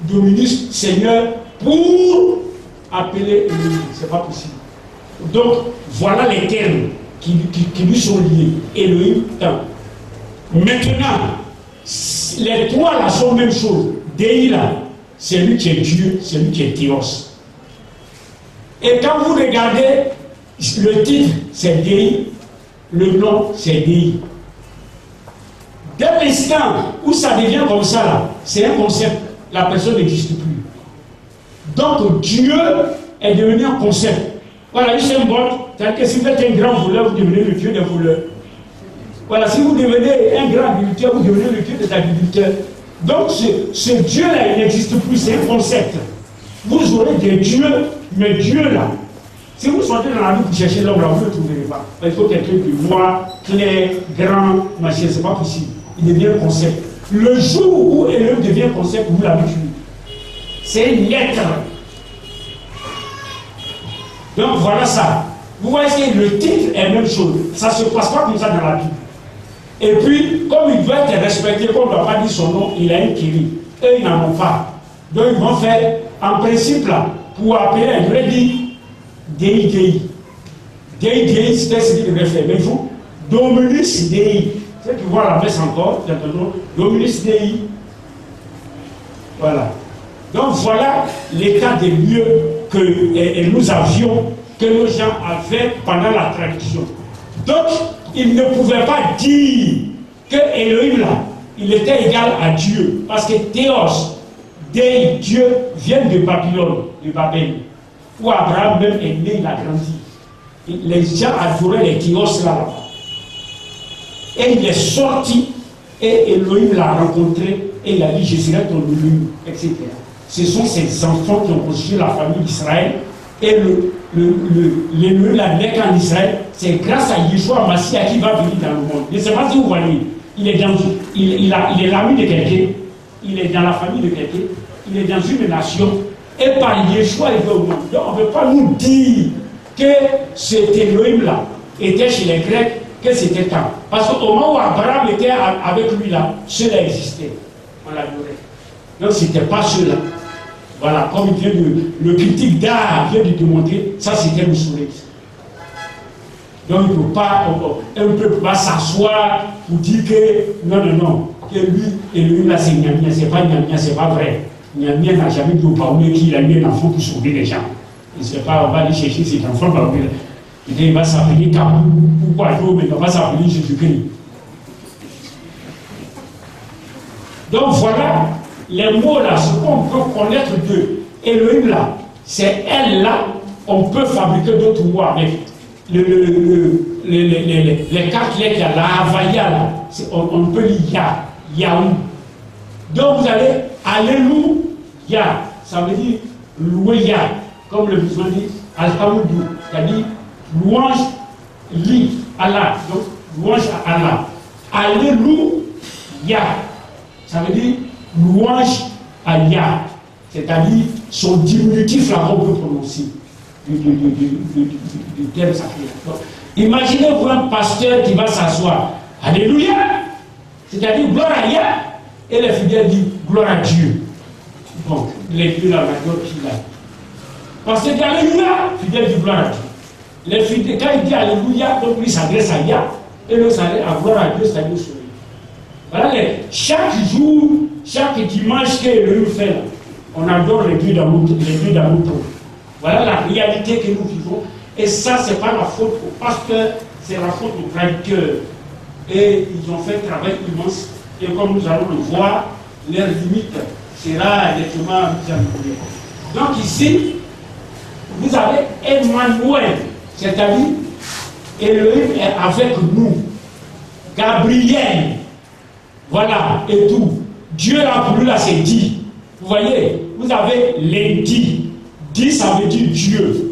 Dominus, Seigneur, pour appeler Elohim. Ce n'est pas possible. Donc, voilà les termes qui lui sont liés. Elohim, maintenant, les trois là sont la même chose. Dei là, c'est lui qui est Dieu, c'est lui qui est Théos. Et quand vous regardez, le titre c'est Dei, le nom c'est Dei. Dès l'instant où ça devient comme ça là, c'est un concept, la personne n'existe plus. Donc Dieu est devenu un concept. Voilà, juste un symbole, c'est-à-dire que si vous êtes un grand voleur, vous devenez le Dieu des voleurs. Voilà, si vous devenez un grand agriculteur, vous devenez le Dieu des agriculteurs. Donc ce Dieu-là, il n'existe plus, c'est un concept. Vous aurez des dieux, mais Dieu là, si vous sortez dans la rue pour chercher l'homme là, vous ne le trouverez pas. Il faut quelqu'un de noir, clair, grand, machin, c'est pas possible. Il devient un concept. Le jour où Elohim devient concept, vous l'avez tué. C'est une lettre. Donc voilà ça. Vous voyez que le titre est la même chose. Ça ne se passe pas comme ça dans la Bible. Et puis, comme il doit être respecté, comme on ne doit pas dire son nom, il a une kéri. Eux, ils n'en ont pas. Donc ils vont faire, en principe là, pour appeler, ils devraient dire Dei Dei. Dei Dei, c'était ce qu'ils devraient faire. Mais vous, Dominus Dei. Ceux qui voient la messe encore, Dominus Dei. Voilà. Donc voilà l'état des lieux que nous avions, que nos gens avaient pendant la traduction. Donc, ils ne pouvaient pas dire que Elohim là, il était égal à Dieu. Parce que Théos, Dei, Dieu, viennent de Babylone, de Babel, où Abraham même est né, il a grandi. Les gens adoraient les Théos là-bas. Et il est sorti, et Elohim l'a rencontré, et il a dit, je serai ton Elohim, etc. Ce sont ces enfants qui ont constitué la famille d'Israël, et l'Elohim, la Mecque en Israël, c'est grâce à Yeshua Massia qui va venir dans le monde. Je ne sais pas si vous voyez, il est l'ami de quelqu'un, il est dans la famille de quelqu'un, il est dans une nation, et par Yeshua il va au monde. Donc on ne peut pas nous dire que cet Elohim-là était chez les Grecs, que c'était quand. Parce qu'au moment où Abraham était avec lui là, cela existait. On l'adorait. Donc ce n'était pas cela. Voilà, comme il vient le critique d'art vient de démontrer, ça c'était le soleil. Donc il ne peut pas, un peuple ne peut pas s'asseoir pour dire que non, que lui et lui là c'est Nyamia, c'est pas Nyamia, c'est pas vrai. Nyamia n'a jamais dit au Paoulé qu'il a eu un enfant pour sauver les gens. Il ne sait pas, on va aller chercher cet enfant Paoulé. Il va s'appeler Kabou, pourquoi mais il va s'appeler Jésus-Christ. Donc voilà. Les mots là, ce qu'on peut connaître d'eux, Elohim là, c'est elle là, on peut fabriquer d'autres mots avec. Les quatre lettres, la Havaya là, on peut lire Yahou. Donc vous allez Alléluia, ça veut dire louer Yah, comme le musulman dit Al-Hamoudou, c'est-à-dire louange, li, Allah, donc louange à Allah. Alléluia, ça veut dire louange à Yah, c'est-à-dire son diminutif là qu'on peut prononcer du terme sacré. Imaginez-vous un pasteur qui va s'asseoir, Alléluia, c'est-à-dire gloire à Yah, et les fidèles disent gloire à Dieu. Donc, les deux là, qui là. Parce que Alléluia, fidèle dit gloire à Dieu. Les fidèles, quand il dit Alléluia, donc lui s'adresse à Yah, et l'autre s'adresse à gloire à Dieu, c'est-à-dire au soleil. Voilà, chaque jour, chaque dimanche que Elohim fait, là, on adore les dieux d'amour. Voilà la réalité que nous vivons. Et ça, ce n'est pas la faute au pasteur, c'est la faute au traducteur. Et ils ont fait un travail immense. Et comme nous allons le voir, leur limite sera nettement mise en lumière. Donc ici, vous avez Emmanuel, c'est-à-dire Elohim est avec nous. Gabriel. Voilà, et tout. Dieu là pour lui là c'est dit. Vous voyez, vous avez les dits. Dit ça veut dire Dieu.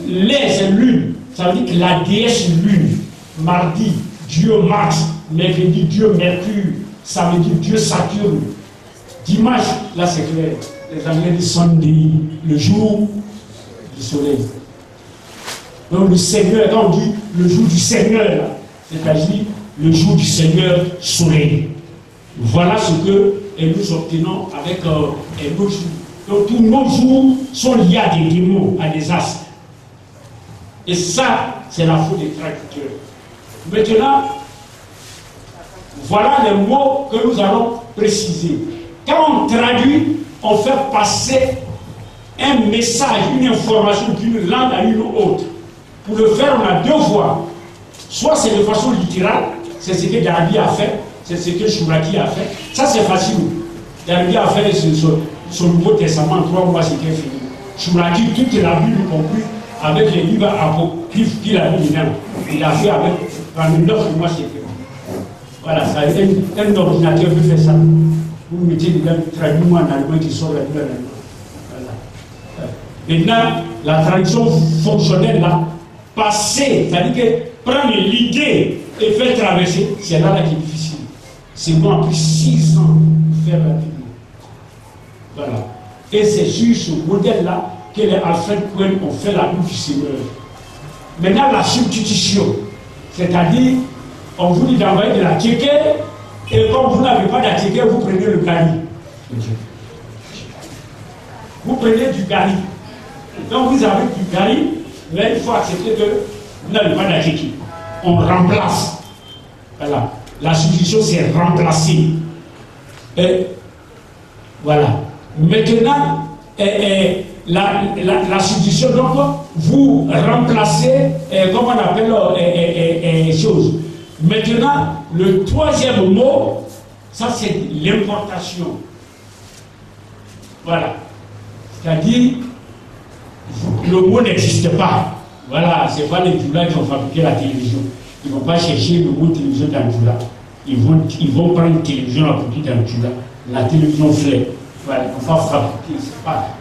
Les c'est lune. Ça veut dire que la déesse lune. Mardi, Dieu Mars. mais je dis Dieu Mercure, ça veut dire Dieu Saturne. Dimanche, là c'est clair. Les Anglais disent Sunday, le jour du soleil. Donc le Seigneur, quand on dit le jour du Seigneur, c'est-à-dire le jour du Seigneur soleil. Voilà ce que nous obtenons avec nos jours. Donc tous nos jours sont liés à des démons, à des astres. Et ça, c'est la faute des traducteurs. Maintenant, voilà les mots que nous allons préciser. Quand on traduit, on fait passer un message, une information d'une langue à une autre. Pour le faire, on a deux voies. Soit c'est de façon littérale, c'est ce que Darby a fait, c'est ce que Chouraki a fait. Ça, c'est facile. Darby a fait son Nouveau Testament en 3 mois, c'était fini. Chouraki, toute la Bible compris, avec les livres apocryphes qu'il a mis dedans. Il a fait avec, pendant 9 mois, c'était fini. Voilà, ça, un ordinateur peut faire ça. Vous mettez dedans, traduis-moi en allemand qui sort la Bible en allemand. Voilà. Maintenant, la traduction fonctionnelle, là, passer, c'est-à-dire que prendre l'idée et faire traverser, c'est là qui est difficile. C'est moi, après 6 ans, pour faire la Bible. Voilà. Et c'est sur ce modèle-là que les Alfred Cohen ont fait la Bible du Seigneur. Maintenant, la substitution, c'est-à-dire, on vous dit d'envoyer de la kéké, et comme vous n'avez pas de la kéké, vous prenez le gari. Vous prenez du gari. Donc vous avez du gari, mais il faut accepter que vous n'avez pas de la kéké. On remplace. Voilà. La substitution, c'est remplacer. Et voilà. Maintenant, la substitution, donc, vous remplacez, comment on appelle, chose. Maintenant, le troisième mot, ça c'est l'importation. Voilà. C'est-à-dire, le mot n'existe pas. Voilà, ce n'est pas les Djoula qui ont fabriqué la télévision. Ils ne vont pas chercher le mot télévision dans Djoula. Ils vont prendre une télévision à côté dans Djoula. La télévision fait. Voilà, ils ne vont pas fabriquer.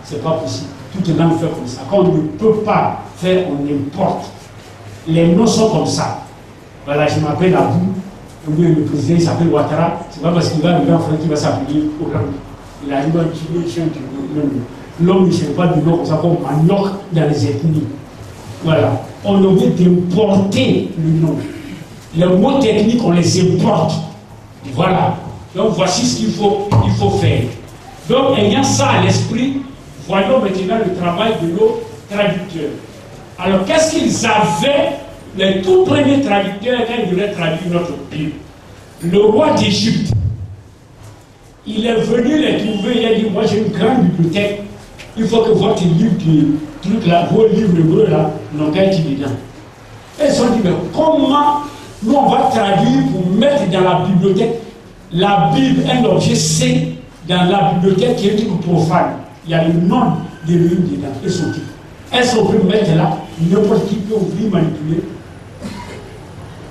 Ce n'est pas possible. Toute langue fait comme ça. Quand on ne peut pas faire, on importe. Les noms sont comme ça. Voilà, je m'appelle Abou. Le président il s'appelle Ouattara. Ce n'est pas parce qu'il va arriver en France qu'il va s'appeler Hollande. Il arrive à tuer l'homme ne sait pas du nom comme ça, comme manioc dans les ethnies. Voilà. On a envie d'importer le nom. Les mots techniques, on les importe. Voilà. Donc voici ce qu'il faut faire. Donc, ayant ça à l'esprit, voyons maintenant le travail de nos traducteurs. Alors, qu'est-ce qu'ils avaient, les tout premiers traducteurs, quand ils voulaient traduire notre Bible? Le roi d'Égypte, il est venu les trouver, il a dit, moi j'ai une grande bibliothèque, il faut que votre livre, truc là, vos livres hébreux là, n'ont qu'à être dedans. Et ils se sont dit, mais comment nous on va traduire pour mettre dans la bibliothèque la Bible, un objet saint, dans la bibliothèque qui est une profane. Il y a le nom de l'une dedans et son titre. Est-ce qu'on peut mettre là, n'importe qui peut ouvrir, manipuler?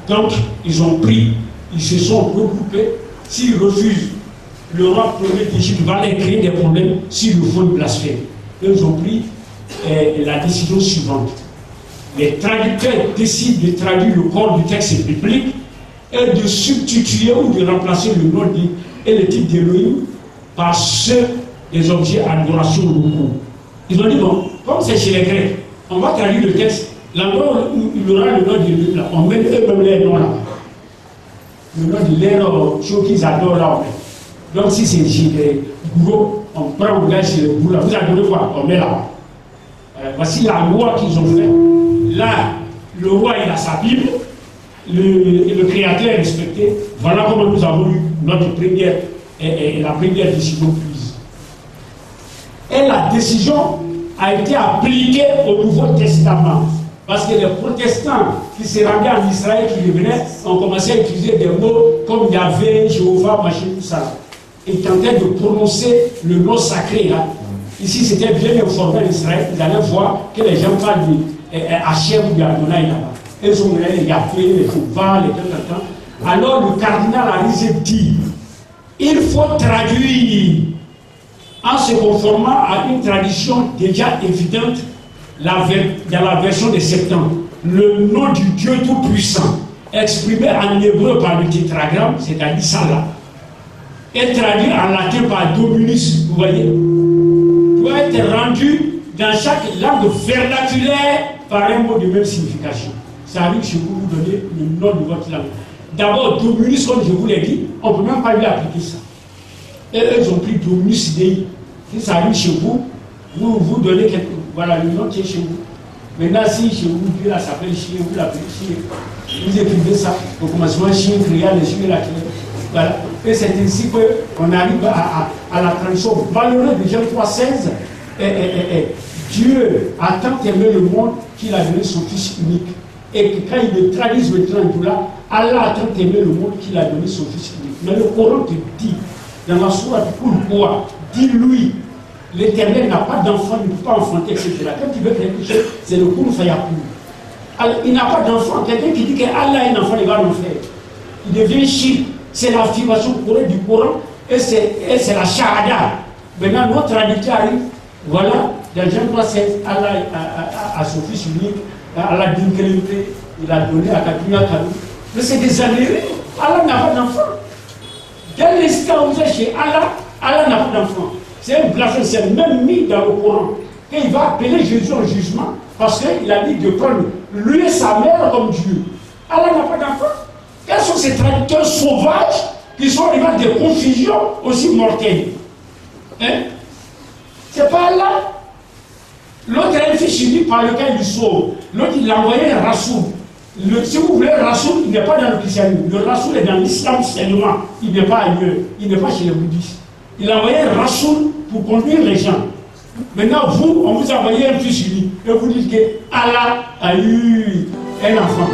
Donc, ils ont pris, ils se sont regroupés. S'ils refusent, le roi premier d'Égypte va les créer des problèmes s'ils le font blasphème. Ils ont pris la décision suivante. Les traducteurs décident de traduire le corps du texte biblique et de substituer ou de remplacer le nom et le titre d'Élohim par ceux des objets d'adoration locaux. Ils ont dit, bon, comme c'est chez les Grecs, on va traduire le texte, l'endroit où il y aura le nom d'Élohim, là, on met eux-mêmes les noms là. Le nom de leur chose qu'ils adorent là, on met. Donc si c'est chez les bourreaux, on prend le gars chez les bourreaux là. Vous adorez quoi? On met là. Voici la loi qu'ils ont fait. Là, le roi il a sa Bible, le créateur est respecté. Voilà comment nous avons eu notre première, la première décision prise. Et la décision a été appliquée au Nouveau Testament. Parce que les protestants qui se rendaient en Israël, qui revenaient, ont commencé à utiliser des mots comme Yahvé, Jéhovah, machin, tout ça. Ils tentaient de prononcer le nom sacré là. Ici, c'était bien informé en Israël. Vous allez voir que les gens parlent d'Hachem ou d'Adonai là-bas. Ils ont les Yahvé, les Jéhovah, les temps. Alors le cardinal Arizet dit, il faut traduire en se conformant à une tradition déjà évidente dans la version de Septembre, le nom du Dieu Tout-Puissant. exprimé en hébreu par le tétragramme, c'est-à-dire ça là, et traduit en latin par Dominus, vous voyez, doit être rendu dans chaque langue vernaculaire par un mot de même signification. Ça arrive chez vous, vous donnez le nom de votre langue. D'abord, Dominus, comme je vous l'ai dit, on ne peut même pas lui appliquer ça. Et eux, ils ont pris Dominus Dei. Si ça arrive chez vous, vous donnez quelque chose. Voilà, le nom qui est chez vous. Maintenant, si chez vous, Dieu s'appelle chien, vous l'appelez chien. Vous écrivez ça au commencement, chien, criant, les chiens, la clé. Voilà. Et c'est ainsi qu'on arrive à la traduction malheureuse de Jean 3,16. Dieu a tant aimé le monde qu'il a donné son Fils unique. Et que quand ils le traduisent maintenant tout là, Allah a tant aimé le monde qu'il a donné son Fils unique. Mais le Coran te dit, dans la sourate Qul-Huwa, dis-lui, l'Éternel n'a pas d'enfant, il ne peut pas enfanter, etc. Quand tu veux quelque chose, c'est le Kun Fayakun. Il n'a pas d'enfant. Quelqu'un qui dit qu'Allah a un enfant, il va l'en faire. Il devient shirk. C'est l'affirmation correcte du Coran et c'est la shahada. Maintenant, notre traducteur arrive, voilà, dans Jean 3,16, Allah a son Fils unique, Allah a d'une qualité, il a donné à Katina Kanou. Mais c'est des années, Allah n'a pas d'enfant. Dès l'instant où vous êtes chez Allah, Allah n'a pas d'enfant. C'est un blasphème, c'est même mis dans le Coran. Et il va appeler Jésus en jugement parce qu'il a dit de prendre lui et sa mère comme Dieu. Allah n'a pas d'enfant. Quels sont ces traducteurs sauvages qui sont arrivés à des confusions aussi mortelles? Hein? C'est pas là. L'autre a un fils unique par lequel il sauve. L'autre, il a envoyé un Rassoul. Si vous voulez, le Rassoul, il n'est pas dans le christianisme. Le Rassoul est dans l'islam seulement. Il n'est pas ailleurs. Il n'est pas chez les bouddhistes. Il a envoyé un Rassoul pour conduire les gens. Maintenant, vous, on vous a envoyé un fils unique. Et vous dites que Allah a eu un enfant.